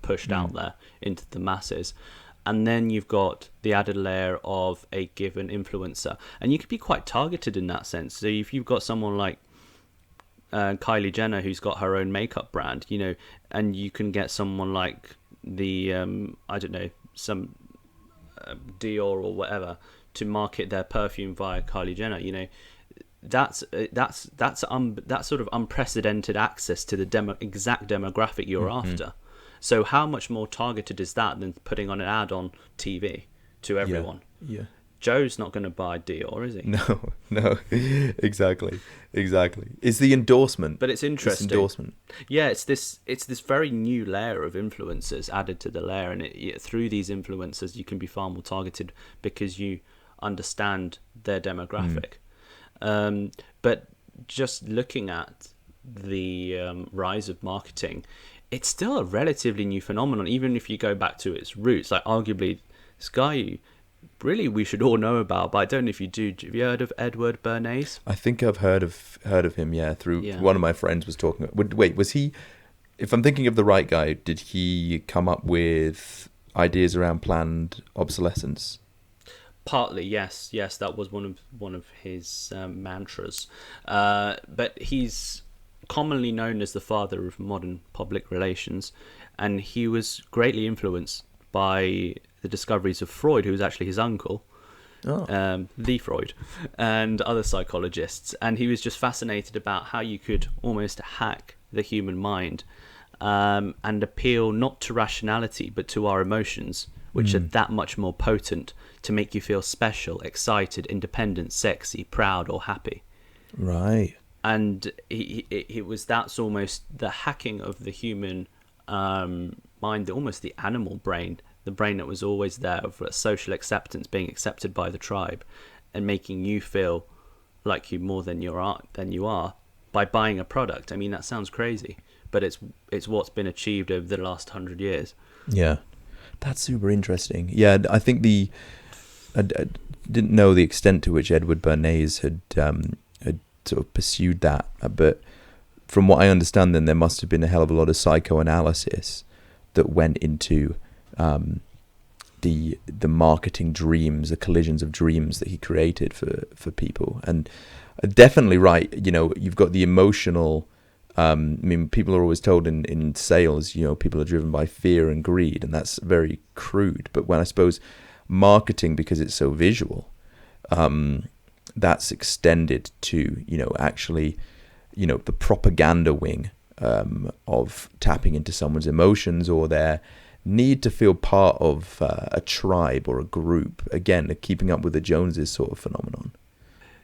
S2: pushed out there into the masses. And then you've got the added layer of a given influencer. And you can be quite targeted in that sense. So if you've got someone like Kylie Jenner, who's got her own makeup brand, and you can get someone like the, some Dior or whatever to market their perfume via Kylie Jenner, that's sort of unprecedented access to the exact demographic you're after. So how much more targeted is that than putting on an ad on TV to everyone?
S3: Yeah.
S2: Joe's not going to buy Dior, is he?
S3: No, exactly. It's the endorsement.
S2: But it's interesting.
S3: It's endorsement.
S2: Yeah, it's this very new layer of influencers added to the layer, and through these influencers you can be far more targeted because you understand their demographic. But just looking at the rise of marketing, it's still a relatively new phenomenon, even if you go back to its roots. Like arguably, this guy really we should all know about, but I don't know if you do. Have you heard of Edward Bernays?
S3: I think I've heard of him. Through one of my friends was talking. Wait, was he? If I'm thinking of the right guy, did he come up with ideas around planned obsolescence?
S2: Partly, yes. That was one of his mantras. But he's commonly known as the father of modern public relations, and he was greatly influenced by the discoveries of Freud, who was actually his uncle, the Freud, and other psychologists. And he was just fascinated about how you could almost hack the human mind and appeal not to rationality but to our emotions, which are that much more potent to make you feel special, excited, independent, sexy, proud, or happy.
S3: Right.
S2: And that's almost the hacking of the human mind, almost the animal brain, the brain that was always there for social acceptance, being accepted by the tribe, and making you feel like you more than you are by buying a product. I mean, that sounds crazy, but it's what's been achieved over the last 100 years.
S3: Yeah, that's super interesting. Yeah, I think I didn't know the extent to which Edward Bernays had sort of pursued that, but from what I understand, then there must have been a hell of a lot of psychoanalysis that went into the marketing dreams, the collisions of dreams that he created for people. And definitely right, you've got the emotional. People are always told in sales, people are driven by fear and greed, and that's very crude. But when I suppose marketing, because it's so visual, that's extended to, actually, the propaganda wing of tapping into someone's emotions or their need to feel part of a tribe or a group. Again, a keeping up with the Joneses sort of phenomenon.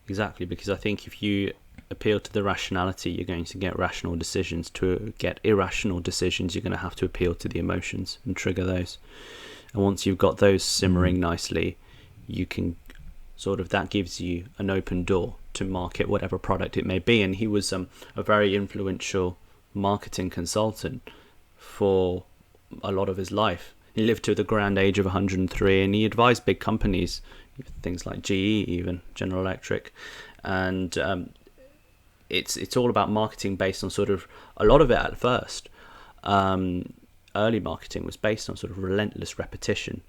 S2: Exactly, because I think if you appeal to the rationality, you're going to get rational decisions. To get irrational decisions, you're going to have to appeal to the emotions and trigger those. And once you've got those simmering nicely, you can that gives you an open door to market whatever product it may be. And he was a very influential marketing consultant for a lot of his life. He lived to the grand age of 103, and he advised big companies, things like GE, even General Electric, and it's all about marketing based on a lot of it at first. Early marketing was based on relentless repetition,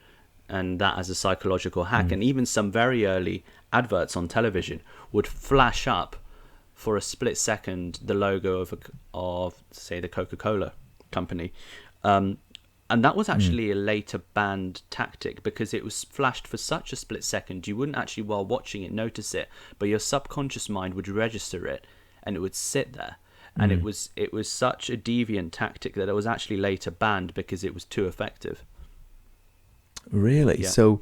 S2: and that as a psychological hack. And even some very early adverts on television would flash up for a split second the logo of say the Coca-Cola company, and that was actually a later banned tactic, because it was flashed for such a split second you wouldn't actually, while watching it, notice it, but your subconscious mind would register it and it would sit there. And it was such a deviant tactic that it was actually later banned because it was too effective.
S3: Really?
S2: Yeah.
S3: So,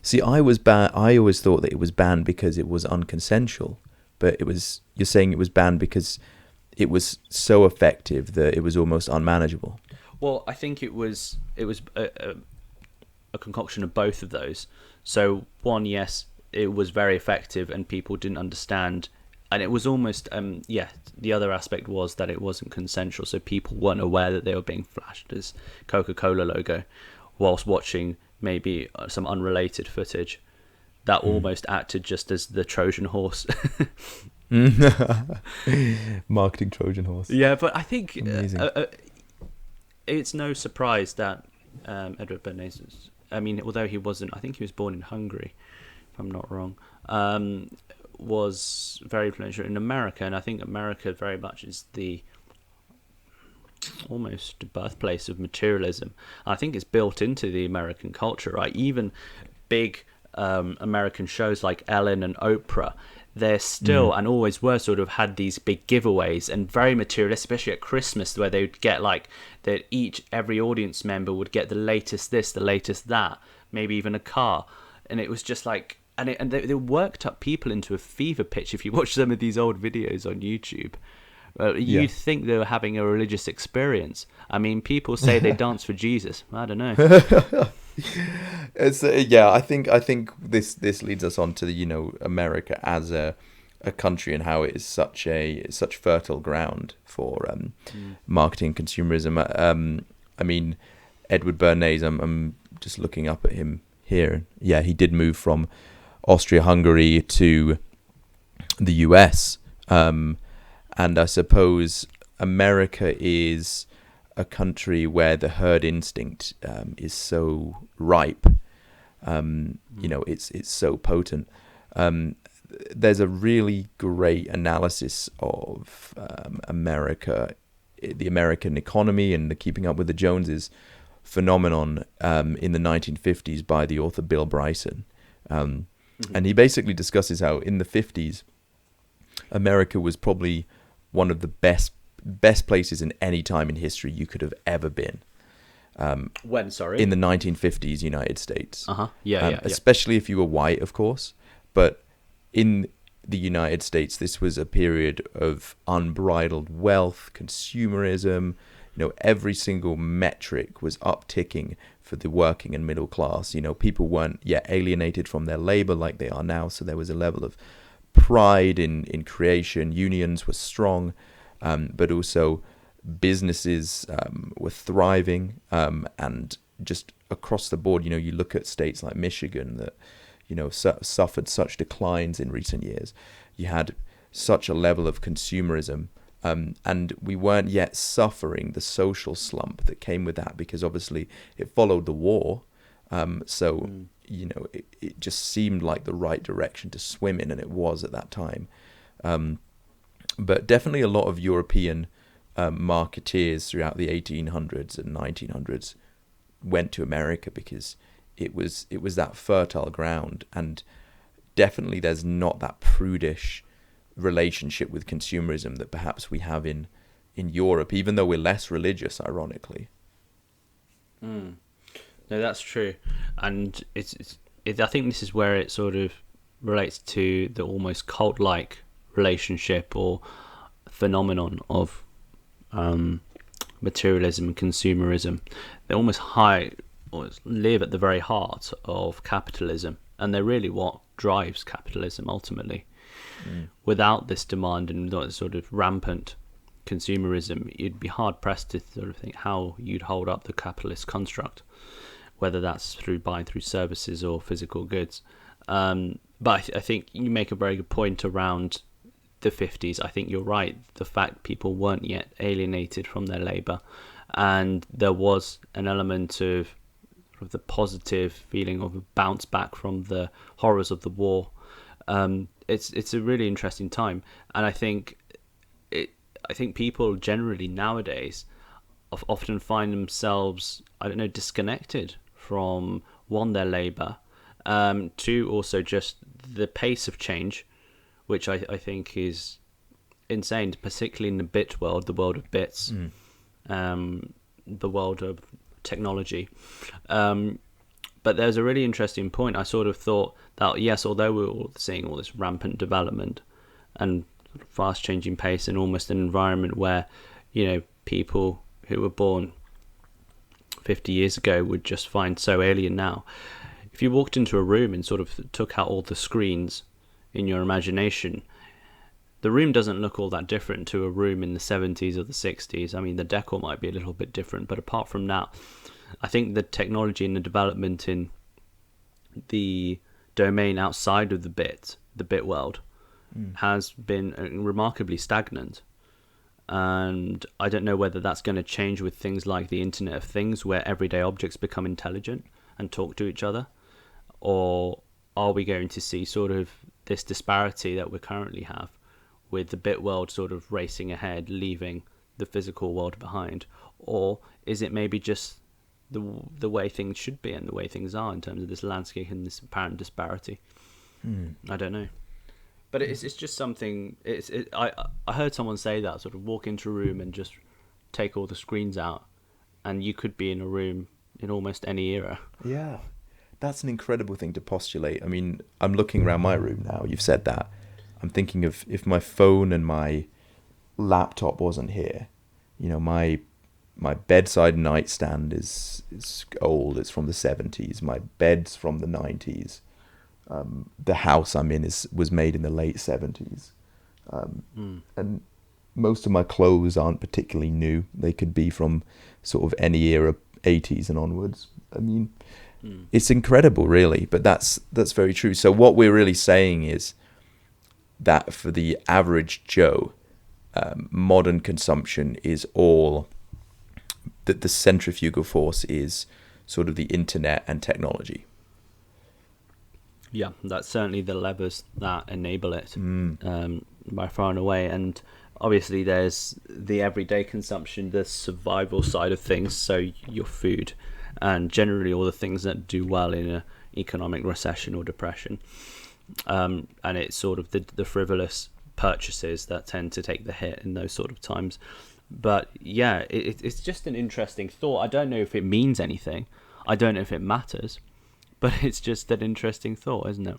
S3: see, I always thought that it was banned because it was unconsensual, but you're saying it was banned because it was so effective that it was almost unmanageable.
S2: Well, I think it was a concoction of both of those. So one, yes, it was very effective and people didn't understand, and it was almost the other aspect was that it wasn't consensual, so people weren't aware that they were being flashed as Coca-Cola logo whilst watching maybe some unrelated footage. That almost acted just as the Trojan horse.
S3: Marketing Trojan horse.
S2: Yeah, but I think it's no surprise that Edward Bernays, although he wasn't, I think he was born in Hungary, if I'm not wrong, was very influential in America. And I think America very much is the almost birthplace of materialism. I think it's built into the American culture, right? Even big American shows like Ellen and Oprah, they're still and always were had these big giveaways and very materialistic, especially at Christmas, where they would get every audience member would get the latest this, the latest that, maybe even a car. And it was just and they worked up people into a fever pitch. If you watch some of these old videos on YouTube, you'd think they were having a religious experience. People say they dance for Jesus. I don't know.
S3: It's I think this leads us on to America as a country and how it is such fertile ground for marketing consumerism. Edward Bernays, I'm just looking up at him here. Yeah, he did move from Austria-Hungary to the US, and I suppose America is a country where the herd instinct is so ripe. It's so potent. There's a really great analysis of America, the American economy, and the keeping up with the Joneses phenomenon in the 1950s by the author Bill Bryson. And he basically discusses how in the 50s, America was probably one of the best places in any time in history you could have ever been.
S2: When, sorry?
S3: In the 1950s United States.
S2: Yeah.
S3: Especially if you were white, of course. But in the United States, this was a period of unbridled wealth, consumerism. Every single metric was upticking for the working and middle class. People weren't yet alienated from their labor like they are now. So there was a level of pride in creation. Unions were strong, but also businesses were thriving, and just across the board, you look at states like Michigan that, suffered such declines in recent years. You had such a level of consumerism, and we weren't yet suffering the social slump that came with that, because obviously it followed the war. It just seemed like the right direction to swim in, and it was at that time. But definitely a lot of European marketeers throughout the 1800s and 1900s went to America because it was that fertile ground, and definitely there's not that prudish relationship with consumerism that perhaps we have in in Europe, even though we're less religious, ironically.
S2: No, that's true, and I think this is where it sort of relates to the almost cult-like relationship or phenomenon of materialism and consumerism. They almost live at the very heart of capitalism, and they're really what drives capitalism ultimately. Without this demand and that sort of rampant consumerism, you'd be hard pressed to sort of think how you'd hold up the capitalist construct, whether that's through buying through services or physical goods. But I think you make a very good point around the 50s. I think you're right. The fact people weren't yet alienated from their labour, and there was an element of the positive feeling of a bounce back from the horrors of the war. It's a really interesting time, and I think people generally nowadays often find themselves, disconnected from their labour, two, also just the pace of change, which I think is insane, particularly in the bit world, the world of bits, the world of technology. But there's a really interesting point. I sort of thought that, yes, although we're all seeing all this rampant development and fast changing pace and almost an environment where, people who were born 50 years ago would just find so alien now. If you walked into a room and sort of took out all the screens in your imagination, the room doesn't look all that different to a room in the 70s or the 60s. I mean, the decor might be a little bit different, but apart from that, I think the technology and the development in the domain outside of the bit world, has been remarkably stagnant. And I don't know whether that's going to change with things like the Internet of Things, where everyday objects become intelligent and talk to each other, or are we going to see sort of this disparity that we currently have, with the bit world sort of racing ahead, leaving the physical world behind? Or is it maybe just the way things should be and the way things are in terms of this landscape and this apparent disparity? I don't know. But it's just something. I heard someone say that, sort of walk into a room and just take all the screens out, and you could be in a room in almost any era.
S3: Yeah, that's an incredible thing to postulate. I mean, I'm looking around my room now. You've said that. I'm thinking of if my phone and my laptop wasn't here. My bedside nightstand is old. It's from the 70s. My bed's from the 90s. The house I'm in was made in the late 70s. And most of my clothes aren't particularly new. They could be from sort of any era, 80s and onwards. I mean, it's incredible, really, but that's very true. So what we're really saying is that for the average Joe, modern consumption is all that the centrifugal force is sort of the internet and technology.
S2: Yeah, that's certainly the levers that enable it by far and away. And obviously there's the everyday consumption, the survival side of things, so your food and generally all the things that do well in an economic recession or depression. And it's sort of the frivolous purchases that tend to take the hit in those sort of times. But yeah, it's just an interesting thought. I don't know if it means anything. I don't know if it matters. But it's just an interesting thought, isn't it?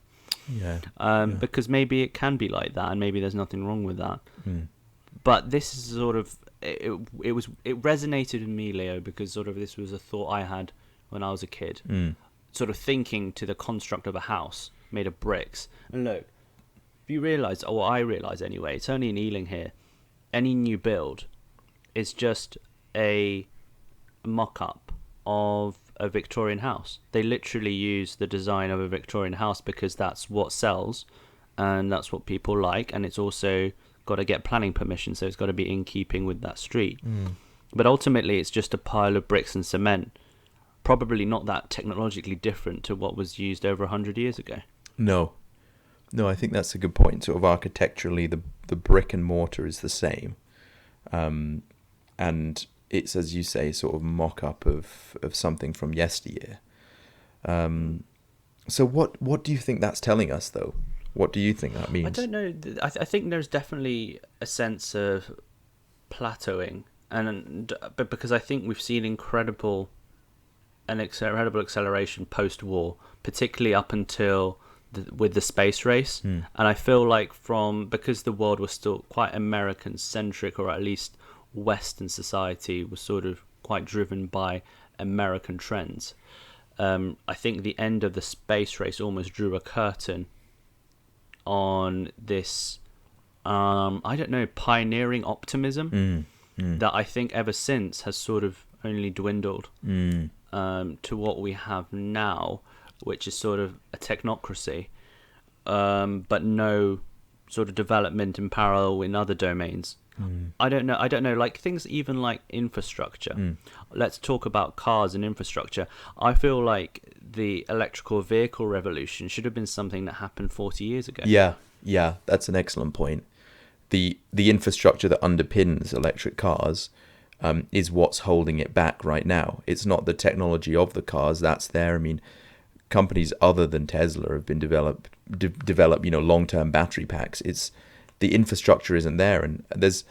S3: Yeah.
S2: Because maybe it can be like that, and maybe there's nothing wrong with that. But this is sort of it resonated with me, Leo, because sort of this was a thought I had when I was a kid, sort of thinking to the construct of a house made of bricks. And look, if you realise, or I realise anyway, it's only in Ealing here. Any new build is just a mock-up of a Victorian house. They literally use the design of a Victorian house because that's what sells and that's what people like, and it's also got to get planning permission, so it's got to be in keeping with that street. But ultimately it's just a pile of bricks and cement, probably not that technologically different to what was used over 100 years ago.
S3: No, I think that's a good point. Sort of architecturally, the brick and mortar is the same, and it's, as you say, sort of mock-up of something from yesteryear. So what do you think that's telling us, though? What do you think that means?
S2: I don't know. I think there's definitely a sense of plateauing, but because I think we've seen incredible acceleration post-war, particularly up until with the space race. And I feel like because the world was still quite American-centric, or at least Western society was sort of quite driven by American trends. I think the end of the space race almost drew a curtain on this, I don't know, pioneering optimism that I think ever since has sort of only dwindled to what we have now, which is sort of a technocracy, but no sort of development in parallel in other domains. I don't know, like things even like infrastructure. Let's talk about cars and infrastructure. I feel like the electrical vehicle revolution should have been something that happened 40 years ago.
S3: Yeah, that's an excellent point. The infrastructure that underpins electric cars is what's holding it back right now. It's not the technology of the cars that's there. I mean, companies other than Tesla have been develop long-term battery packs. It's the infrastructure isn't there, and there's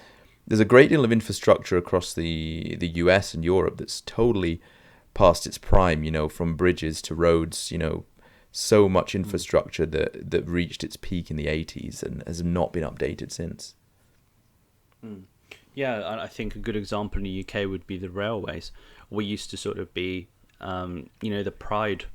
S3: a great deal of infrastructure across the US and Europe that's totally past its prime, from bridges to roads, so much infrastructure that reached its peak in the 80s and has not been updated since.
S2: Yeah, I think a good example in the UK would be the railways. We used to sort of be, the pride,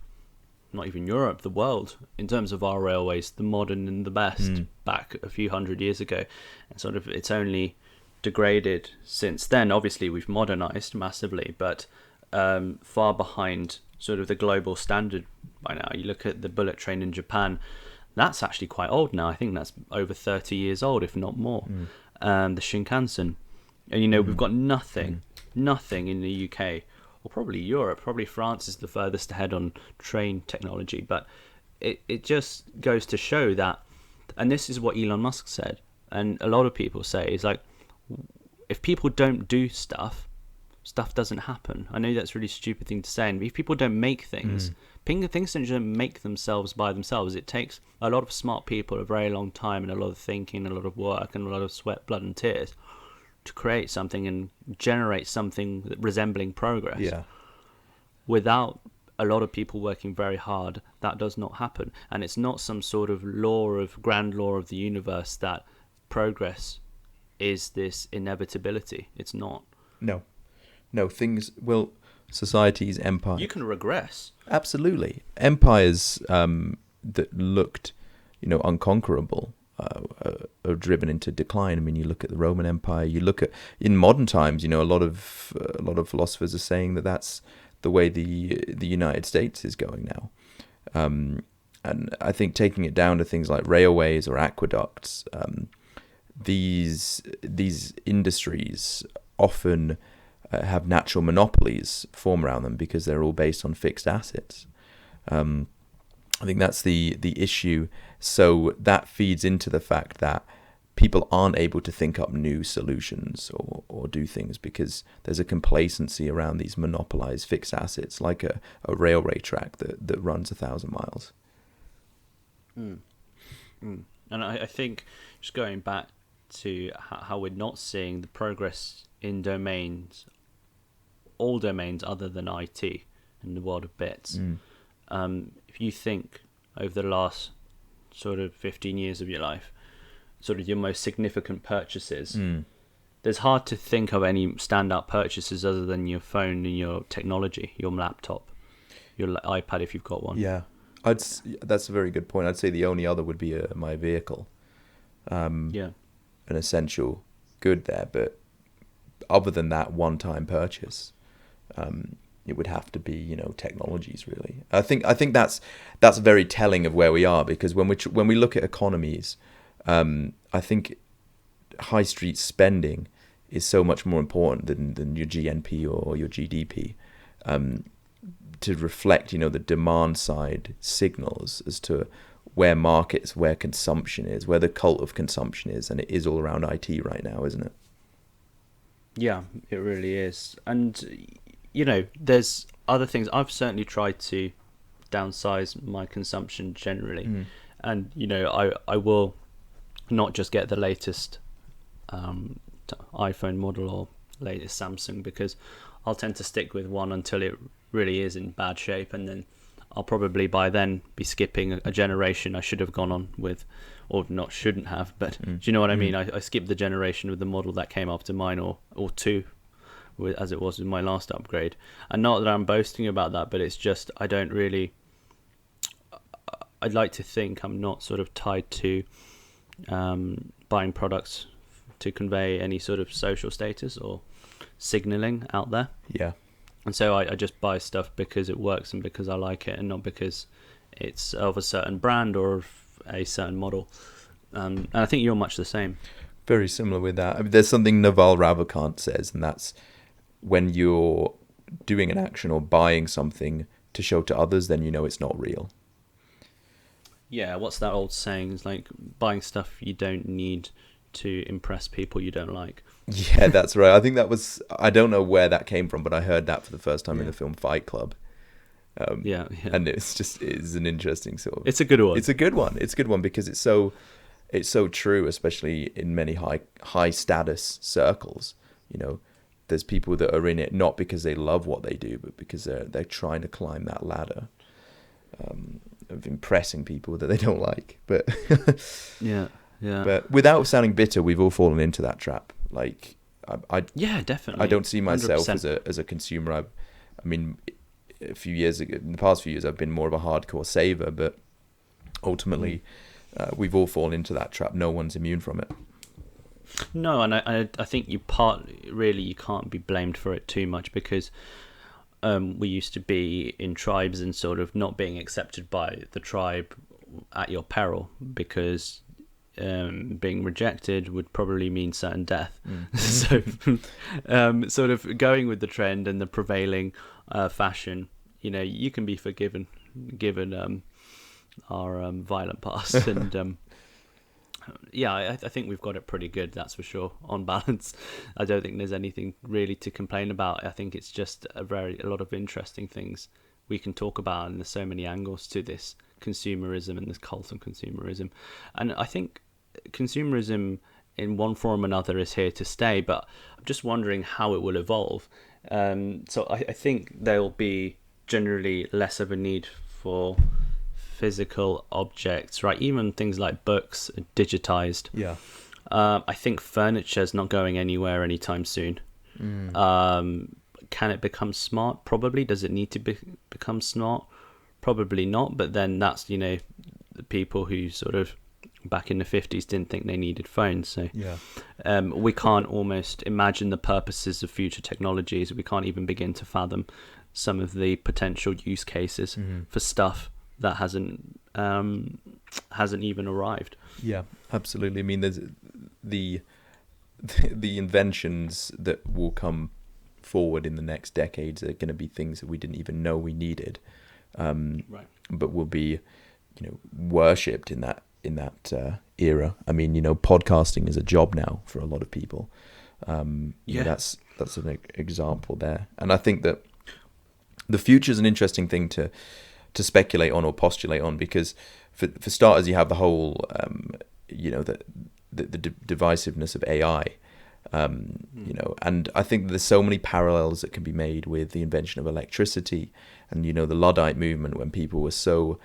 S2: not even Europe, the world, in terms of our railways, the modern and the best back a few hundred years ago. And sort of it's only degraded since then. Obviously, we've modernized massively, but far behind sort of the global standard by now. You look at the bullet train in Japan, that's actually quite old now. I think that's over 30 years old, if not more. The Shinkansen. And, we've got nothing in the UK, or probably Europe. Probably France is the furthest ahead on train technology. But it just goes to show that, and this is what Elon Musk said, and a lot of people say, is like, if people don't do stuff doesn't happen. I know that's a really stupid thing to say, and if people don't make things, things don't just make themselves by themselves. It takes a lot of smart people a very long time, and a lot of thinking, a lot of work, and a lot of sweat, blood, and tears to create something and generate something resembling progress.
S3: Yeah.
S2: Without a lot of people working very hard, that does not happen. And it's not some sort of grand law of the universe that progress is this inevitability. It's not.
S3: No, societies, empires.
S2: You can regress.
S3: Absolutely. Empires that looked, unconquerable are driven into decline. I mean, you look at the Roman Empire. You look at in modern times. A lot of philosophers are saying that that's the way the United States is going now. And I think taking it down to things like railways or aqueducts, these industries often have natural monopolies form around them because they're all based on fixed assets. I think that's the issue. So that feeds into the fact that people aren't able to think up new solutions or do things because there's a complacency around these monopolized fixed assets, like a railway track that runs 1,000 miles.
S2: And I think just going back to how we're not seeing the progress in all domains other than IT in the world of bits. If you think over the last sort of 15 years of your life, sort of your most significant purchases, there's hard to think of any standout purchases other than your phone and your technology, your laptop, your iPad if you've got one.
S3: Yeah, that's a very good point. I'd say the only other would be my vehicle. An essential good there, but other than that one-time purchase, it would have to be technologies really. I think that's very telling of where we are, because when we look at economies, I think high street spending is so much more important than your GNP or your GDP, to reflect the demand side signals as to where markets, where consumption is, where the cult of consumption is, and it is all around IT right now, isn't it?
S2: Yeah, it really is. And there's other things. I've certainly tried to downsize my consumption generally, and I will not just get the latest iPhone model or latest Samsung, because I'll tend to stick with one until it really is in bad shape, and then I'll probably by then be skipping a generation I should have gone on with, or not shouldn't have, but do you know what I mean? I skipped the generation with the model that came after mine, or two, as it was with my last upgrade. And not that I'm boasting about that, but it's just I don't really, I'd like to think I'm not sort of tied to buying products to convey any sort of social status or signaling out there.
S3: Yeah.
S2: And so I just buy stuff because it works and because I like it, and not because it's of a certain brand or of a certain model. And I think you're much the same.
S3: Very similar with that. I mean, there's something Naval Ravikant says, and that's when you're doing an action or buying something to show to others, then you know it's not real.
S2: Yeah, what's that old saying? It's like buying stuff you don't need to impress people you don't like.
S3: Yeah, that's right. I think that was, I don't know where that came from, but I heard that for the first time in the film Fight Club.
S2: Yeah.
S3: And it's an interesting sort of...
S2: It's a good one.
S3: It's a good one because it's so true, especially in many high status circles. You know, there's people that are in it not because they love what they do, but because they're trying to climb that ladder of impressing people that they don't like. But
S2: yeah.
S3: But without sounding bitter, we've all fallen into that trap. Like,
S2: yeah, definitely.
S3: I don't see myself
S2: 100%.
S3: as a consumer. I mean, a few years ago, in the past few years, I've been more of a hardcore saver, but ultimately, we've all fallen into that trap. No one's immune from it.
S2: No, and I think you can't be blamed for it too much, because we used to be in tribes and sort of not being accepted by the tribe at your peril, because being rejected would probably mean certain death. So sort of going with the trend and the prevailing fashion, you know, you can be forgiven given our violent past. And yeah, I think we've got it pretty good, that's for sure, on balance. I don't think there's anything really to complain about. I think it's just a lot of interesting things we can talk about, and there's so many angles to this consumerism and this cult of consumerism. And I think consumerism in one form or another is here to stay, but I'm just wondering how it will evolve. So I think there'll be generally less of a need for physical objects, right? Even things like books are digitized.
S3: Yeah.
S2: I think furniture is not going anywhere anytime soon. Can it become smart? Probably. Does it need to become smart? Probably not. But then that's, you know, the people who sort of back in the 50s didn't think they needed phones. So
S3: yeah.
S2: We can't almost imagine the purposes of future technologies. We can't even begin to fathom some of the potential use cases for stuff that hasn't even arrived.
S3: Yeah, absolutely. I mean, there's the inventions that will come forward in the next decades are going to be things that we didn't even know we needed,
S2: Right.
S3: but will be, you know, worshipped in that era. I mean, you know, podcasting is a job now for a lot of people.
S2: Yeah,
S3: that's an example there, and I think that the future is an interesting thing to speculate on or postulate on, because for starters, you have the whole, you know, the divisiveness of AI. You know, and I think there's so many parallels that can be made with the invention of electricity and, you know, the Luddite movement, when people were so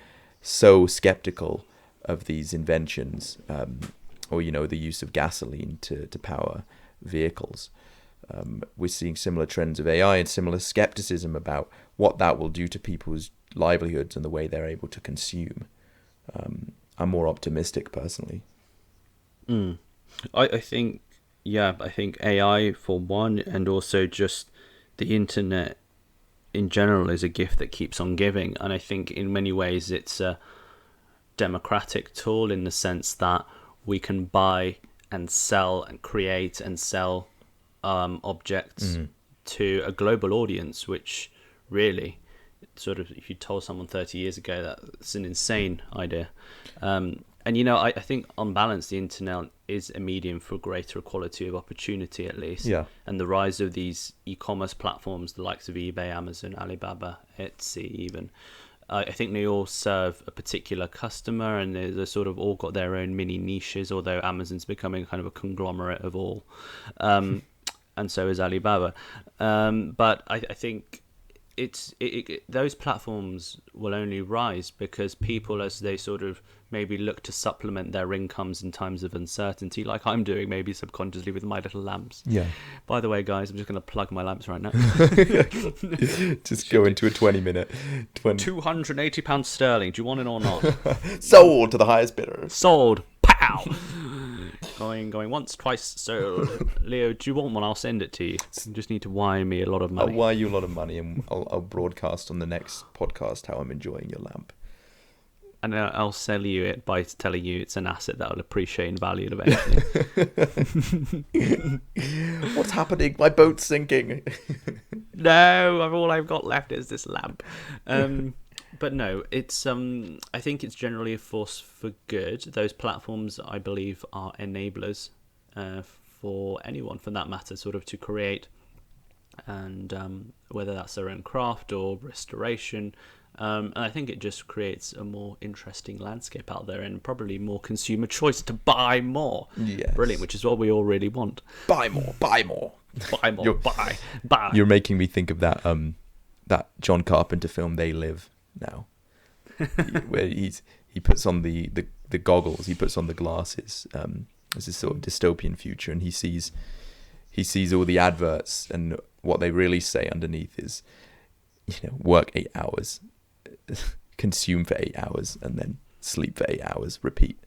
S3: skeptical of these inventions, or, you know, the use of gasoline to power vehicles. We're seeing similar trends of AI and similar skepticism about what that will do to people's livelihoods and the way they're able to consume. I'm more optimistic personally.
S2: I think AI for one, and also just the internet in general is a gift that keeps on giving. And I think in many ways it's a democratic tool, in the sense that we can buy and sell and create and sell objects to a global audience, which really sort of, if you told someone 30 years ago, that's an insane idea. And, you know, I think on balance, the internet is a medium for greater equality of opportunity, at least.
S3: Yeah.
S2: And the rise of these e-commerce platforms, the likes of eBay, Amazon, Alibaba, Etsy even, I think they all serve a particular customer, and they're sort of all got their own mini niches, although Amazon's becoming kind of a conglomerate of all. And so is Alibaba. But I think those platforms will only rise because people, as they sort of maybe look to supplement their incomes in times of uncertainty, like I'm doing maybe subconsciously with my little lamps.
S3: Yeah.
S2: By the way, guys, I'm just going to plug my lamps right now.
S3: Just go into a 20-minute.
S2: £280 sterling. Do you want it or not?
S3: Sold to the highest bidder.
S2: Sold. Pow. Going once, twice sold. Leo, do you want one? I'll send it to you. You just need to wire me a lot of money.
S3: I'll wire you a lot of money, and I'll broadcast on the next podcast how I'm enjoying your lamp.
S2: And I'll sell you it by telling you it's an asset that will appreciate in value eventually.
S3: What's happening? My boat's sinking.
S2: No, all I've got left is this lamp. But no, it's I think it's generally a force for good. Those platforms, I believe, are enablers for anyone, for that matter, sort of to create, and whether that's their own craft or restoration. And I think it just creates a more interesting landscape out there, and probably more consumer choice to buy more.
S3: Yes.
S2: Brilliant, which is what we all really want.
S3: Buy more, buy more.
S2: Buy more, buy.
S3: You're making me think of that John Carpenter film, They Live, now. Where he puts on the goggles, he puts on the glasses. It's this sort of dystopian future, and he sees all the adverts, and what they really say underneath is, work 8 hours, consume for 8 hours, and then sleep for 8 hours, repeat.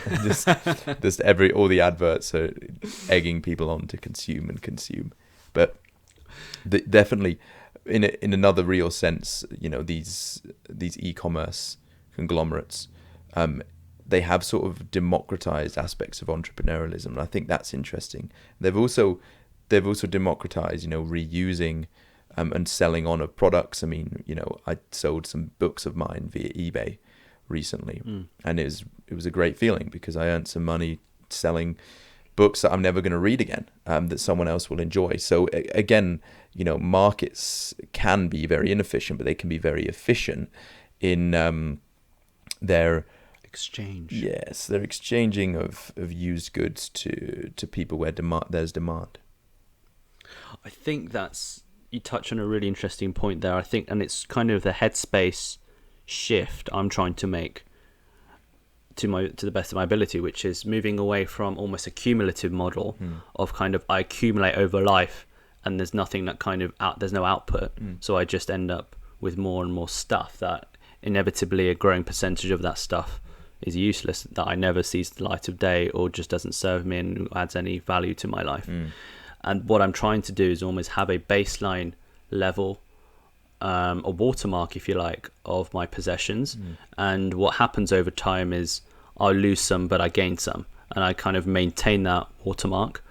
S3: And just all the adverts are egging people on to consume. But definitely, in another real sense, these e-commerce conglomerates, they have sort of democratized aspects of entrepreneurialism, and I think that's interesting. They've also democratized, reusing and selling on of products. I mean, I sold some books of mine via eBay recently, and it was a great feeling because I earned some money selling books that I'm never going to read again, that someone else will enjoy. So again, markets can be very inefficient, but they can be very efficient in their
S2: exchange.
S3: Yes, they're exchanging of used goods to people where there's demand.
S2: I think you touch on a really interesting point there. I think, and it's kind of the headspace shift I'm trying to make to the best of my ability, which is moving away from almost a cumulative model of kind of I accumulate over life, and there's nothing that kind of there's no output, so I just end up with more and more stuff that inevitably a growing percentage of that stuff is useless, that I never sees the light of day or just doesn't serve me and adds any value to my life. And what I'm trying to do is almost have a baseline level, a watermark, if you like, of my possessions. And what happens over time is I lose some, but I gain some. And I kind of maintain that watermark,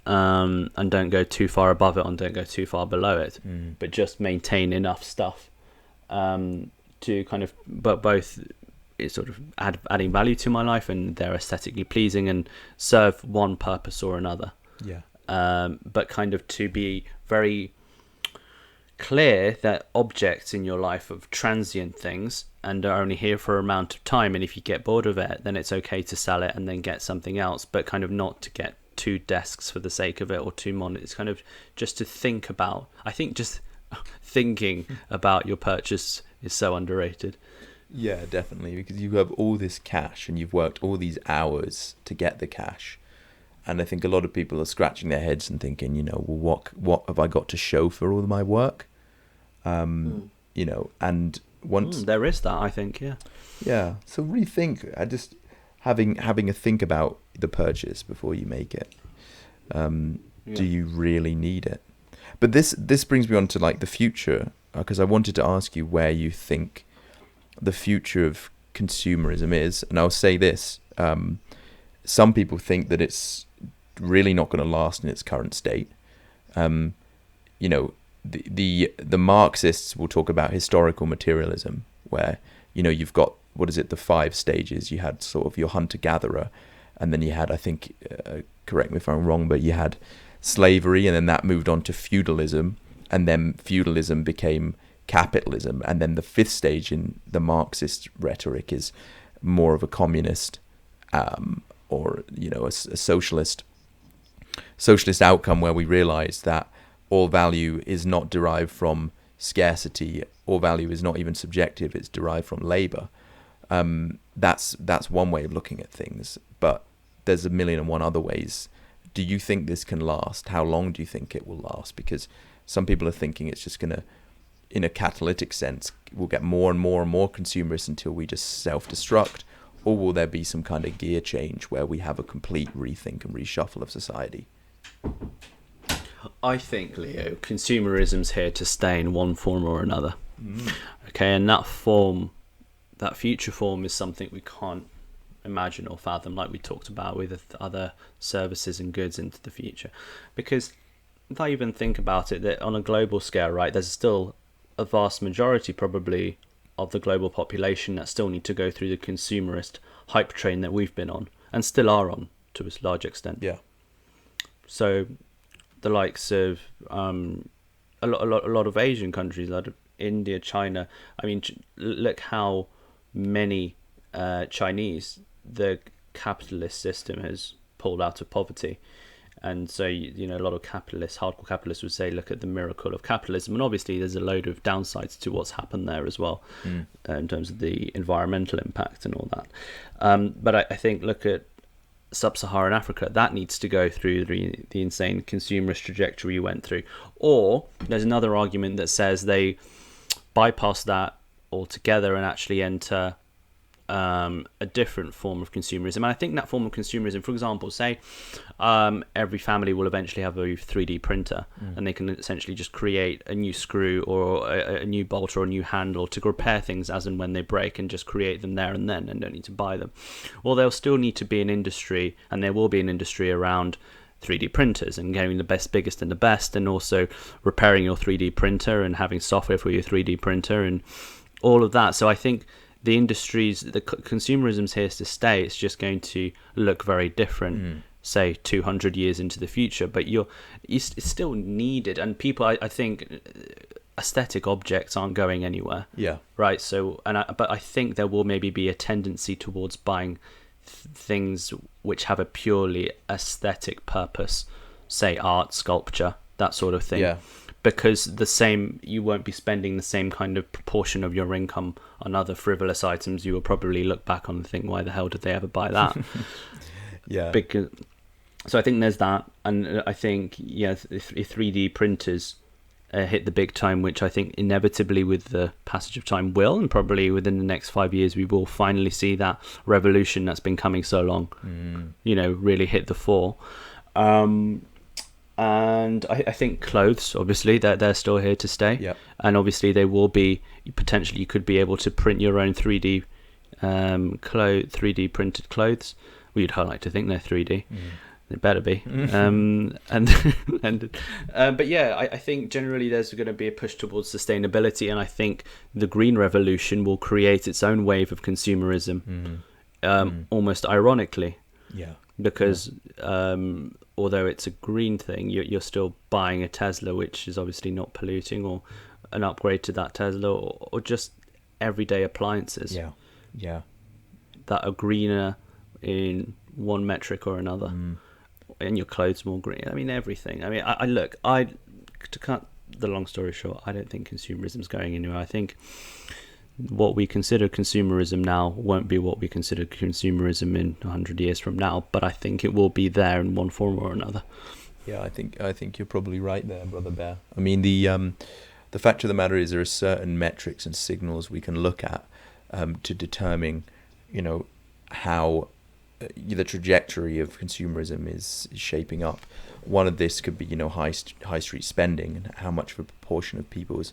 S2: and don't go too far above it and don't go too far below it, but just maintain enough stuff to kind of, but both it's sort of adding value to my life and they're aesthetically pleasing and serve one purpose or another.
S3: Yeah.
S2: But kind of to be very clear that objects in your life of transient things and are only here for an amount of time, and if you get bored of it, then it's okay to sell it and then get something else, but kind of not to get 2 desks for the sake of it or 2 monitors. It's kind of just to think about, I think just thinking about your purchase is so underrated.
S3: Yeah, definitely, because you have all this cash and you've worked all these hours to get the cash. And I think a lot of people are scratching their heads and thinking, well, what have I got to show for all of my work? And once
S2: there is that, I think, yeah.
S3: Yeah. So rethink. Just having a think about the purchase before you make it. Do you really need it? But this brings me on to like the future, because I wanted to ask you where you think the future of consumerism is, and I'll say this: some people think that it's really not going to last in its current state. The Marxists will talk about historical materialism, where you've got, what is it, the 5 stages. You had sort of your hunter-gatherer, and then you had, I think, correct me if I'm wrong, but you had slavery, and then that moved on to feudalism, and then feudalism became capitalism, and then the fifth stage in the Marxist rhetoric is more of a communist or a socialist outcome, where we realize that all value is not derived from scarcity, all value is not even subjective, it's derived from labor. That's one way of looking at things, but there's a million and one other ways. Do you think this can last? How long do you think it will last? Because some people are thinking it's just going to, in a catalytic sense, we'll get more and more and more consumerist until we just self-destruct, or will there be some kind of gear change where we have a complete rethink and reshuffle of society?
S2: I think, Leo, consumerism's here to stay in one form or another. Okay, and that future form is something we can't imagine or fathom, like we talked about with other services and goods into the future. Because if I even think about it, that on a global scale, right, there's still a vast majority probably of the global population that still need to go through the consumerist hype train that we've been on and still are on to a large extent.
S3: Yeah.
S2: So the likes of a lot of Asian countries, like India, China. I mean, look how many Chinese the capitalist system has pulled out of poverty. And so, a lot of hardcore capitalists would say, look at the miracle of capitalism. And obviously there's a load of downsides to what's happened there as well, in terms of the environmental impact and all that. But I think, look at sub-Saharan Africa, that needs to go through the insane consumerist trajectory you went through. Or there's another argument that says they bypass that altogether and actually enter a different form of consumerism. And I think that form of consumerism, for example, say every family will eventually have a 3D printer, and they can essentially just create a new screw or a new bolt or a new handle to repair things as and when they break, and just create them there and then and don't need to buy them. Well, there'll still need to be an industry, and there will be an industry around 3D printers and getting the biggest and the best, and also repairing your 3D printer and having software for your 3D printer and all of that. So I think the industries, the consumerism's here to stay. It's just going to look very different, say 200 years into the future. But it's still needed, and people, I think, aesthetic objects aren't going anywhere. Yeah. Right. So, but I think there will maybe be a tendency towards buying things which have a purely aesthetic purpose, say art, sculpture, that sort of thing. Yeah. Because you won't be spending the same kind of proportion of your income on other frivolous items. You will probably look back on and think, why the hell did they ever buy that? Yeah. So I think there's that. And I think, if 3D printers hit the big time, which I think inevitably with the passage of time will, and probably within the next 5 years, we will finally see that revolution that's been coming so long, really hit the fore. And I think clothes, obviously, they're still here to stay. Yep. And obviously they will be, potentially you could be able to print your own 3D 3D printed clothes. Well, you'd like to think they're 3D. It better be. But yeah, I think generally there's going to be a push towards sustainability, and I think the green revolution will create its own wave of consumerism, almost ironically. Yeah. Because although it's a green thing, you're still buying a Tesla, which is obviously not polluting, or an upgrade to that Tesla, or just everyday appliances. Yeah. That are greener in one metric or another. And your clothes more green. I mean, everything. I mean, to cut the long story short, I don't think consumerism is going anywhere. I think what we consider consumerism now won't be what we consider consumerism in 100 years from now, but I think it will be there in one form or another.
S3: Yeah, I think you're probably right there, Brother Bear. I mean, the fact of the matter is there are certain metrics and signals we can look at to determine, how the trajectory of consumerism is shaping up. One of this could be, high street spending, and how much of a proportion of people's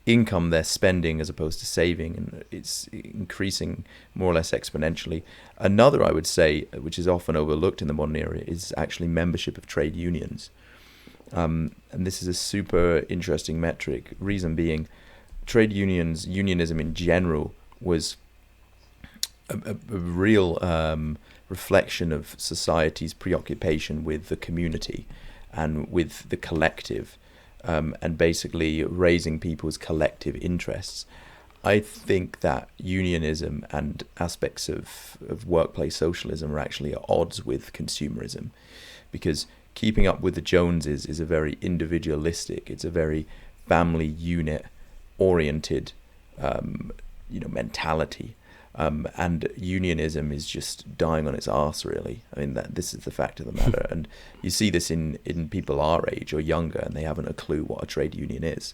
S3: income they're spending as opposed to saving, and it's increasing more or less exponentially. Another, I would say, which is often overlooked in the modern era, is actually membership of trade unions. And this is a super interesting metric. Reason being, unionism in general was a real reflection of society's preoccupation with the community and with the collective. and basically raising people's collective interests. I think that unionism and aspects of workplace socialism are actually at odds with consumerism, because keeping up with the Joneses is a very individualistic, it's a very family unit oriented mentality. And unionism is just dying on its arse, really. I mean, this is the fact of the matter. And you see this in people our age or younger, and they haven't a clue what a trade union is.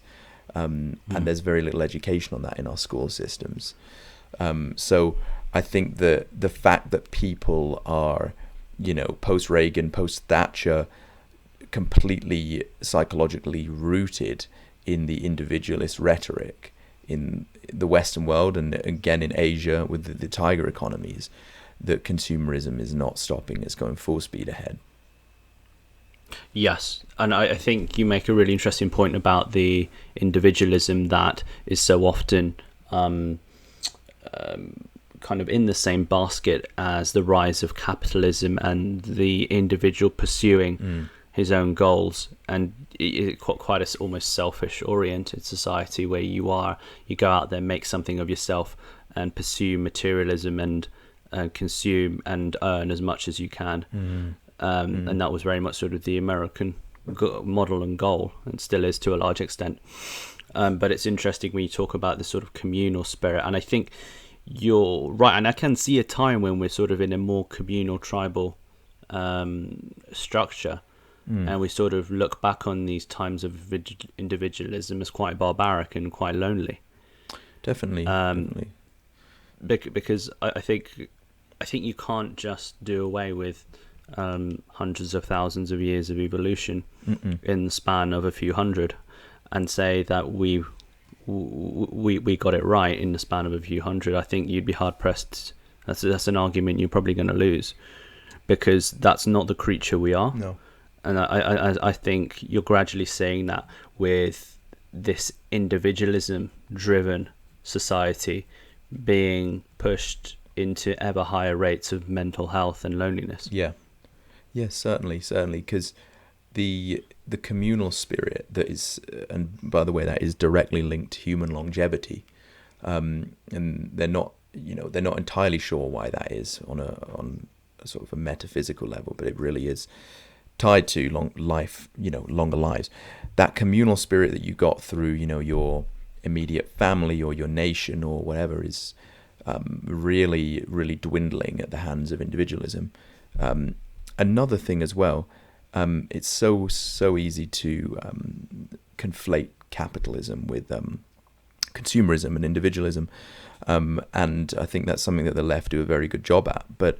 S3: And there's very little education on that in our school systems. So I think that the fact that people are, post-Reagan, post-Thatcher, completely psychologically rooted in the individualist rhetoric in the Western world, and again in Asia with the tiger economies, that consumerism is not stopping, it's going full speed ahead.
S2: Yes, and I think you make a really interesting point about the individualism that is so often kind of in the same basket as the rise of capitalism and the individual pursuing his own goals, and quite a almost selfish oriented society where you go out there, make something of yourself and pursue materialism and consume and earn as much as you can. And that was very much sort of the American model and goal, and still is to a large extent. But it's interesting when you talk about the sort of communal spirit, and I think you're right, and I can see a time when we're sort of in a more communal tribal structure, and we sort of look back on these times of individualism as quite barbaric and quite lonely.
S3: Definitely.
S2: Because I think you can't just do away with hundreds of thousands of years of evolution in the span of a few hundred, and say that we got it right in the span of a few hundred. I think you'd be hard pressed. That's an argument you're probably going to lose, because that's not the creature we are.
S3: No.
S2: And I think you're gradually seeing that with this individualism driven society being pushed into ever higher rates of mental health and loneliness.
S3: Yeah, certainly, because the communal spirit that is, and by the way, that is directly linked to human longevity, and they're not entirely sure why that is on a sort of a metaphysical level, but it really is tied to longer lives. That communal spirit that you got through, your immediate family or your nation or whatever is really, really dwindling at the hands of individualism. Another thing as well, it's so easy to conflate capitalism with consumerism and individualism, and I think that's something that the left do a very good job at. But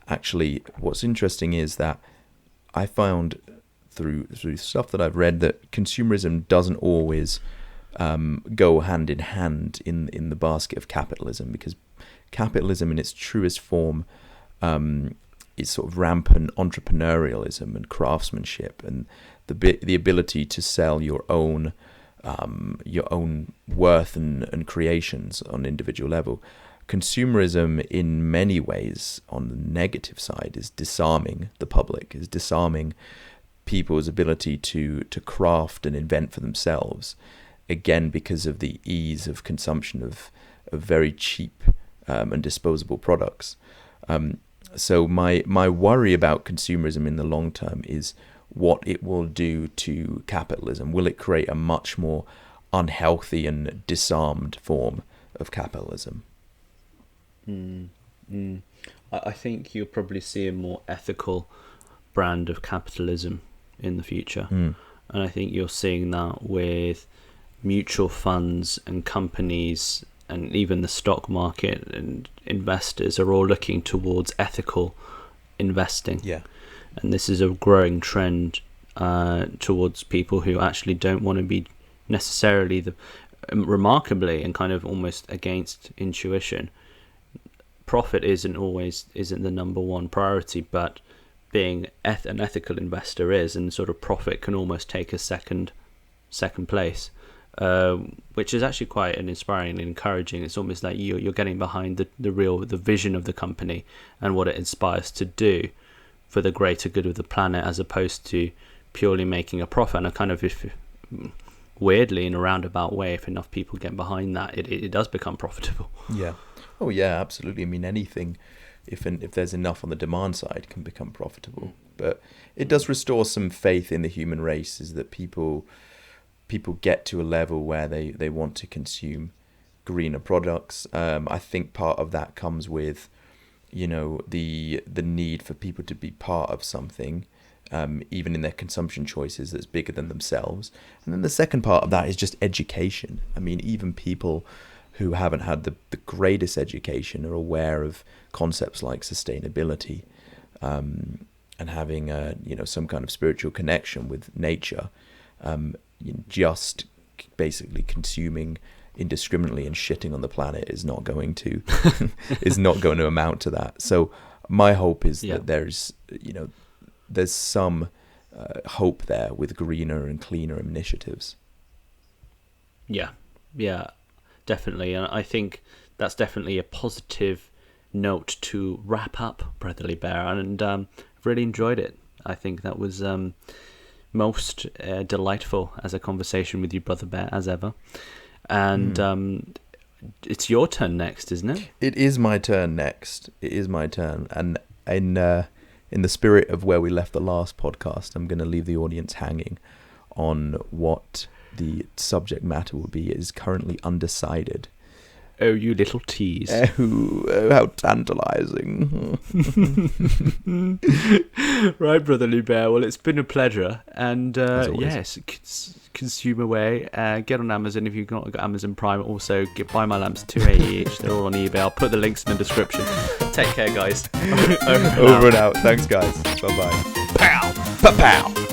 S3: actually, what's interesting is that I found through stuff that I've read that consumerism doesn't always go hand in hand in the basket of capitalism, because capitalism in its truest form is sort of rampant entrepreneurialism and craftsmanship, and the ability to sell your own worth and creations on an individual level. Consumerism in many ways on the negative side is disarming the public, is disarming people's ability to craft and invent for themselves, again because of the ease of consumption of very cheap and disposable products. So my worry about consumerism in the long term is what it will do to capitalism. Will it create a much more unhealthy and disarmed form of capitalism?
S2: I think you'll probably see a more ethical brand of capitalism in the future. And I think you're seeing that with mutual funds and companies, and even the stock market and investors are all looking towards ethical investing.
S3: Yeah.
S2: And this is a growing trend towards people who actually don't want to be necessarily remarkably and kind of almost against intuition. Profit isn't the number one priority, but being an ethical investor is, and sort of profit can almost take a second place, which is actually quite an inspiring and encouraging. It's almost like you're getting behind the vision of the company and what it inspires to do for the greater good of the planet, as opposed to purely making a profit. And I kind of, weirdly, in a roundabout way, if enough people get behind that, it does become profitable.
S3: Yeah. Oh yeah, absolutely. I mean, anything, if there's enough on the demand side, can become profitable. But it does restore some faith in the human race, is that people get to a level where they want to consume greener products. I think part of that comes with, the need for people to be part of something, even in their consumption choices, that's bigger than themselves. And then the second part of that is just education. I mean, even people who haven't had the greatest education are aware of concepts like sustainability, and having some kind of spiritual connection with nature. Just basically consuming indiscriminately and shitting on the planet is not going to amount to that. So my hope is that there's some hope there with greener and cleaner initiatives.
S2: Yeah, definitely. And I think that's definitely a positive note to wrap up Brotherly Bear. And I've really enjoyed it. I think that was most delightful as a conversation with you, Brother Bear, as ever. And it's your turn next, isn't it?
S3: It is my turn next. It is my turn. And in the spirit of where we left the last podcast, I'm going to leave the audience hanging on what the subject matter will be. It is currently undecided.
S2: Oh, you little tease.
S3: Oh, how tantalizing.
S2: Right, Brotherly Bear. Well, it's been a pleasure. And
S3: always.
S2: yes, consume away. Get on Amazon if you've not got Amazon Prime. Also, buy my lamps, $2.80 each. They're all on eBay. I'll put the links in the description. Take care, guys.
S3: Over and out. Thanks, guys. Bye-bye.
S2: Pow!
S3: Pa-pow!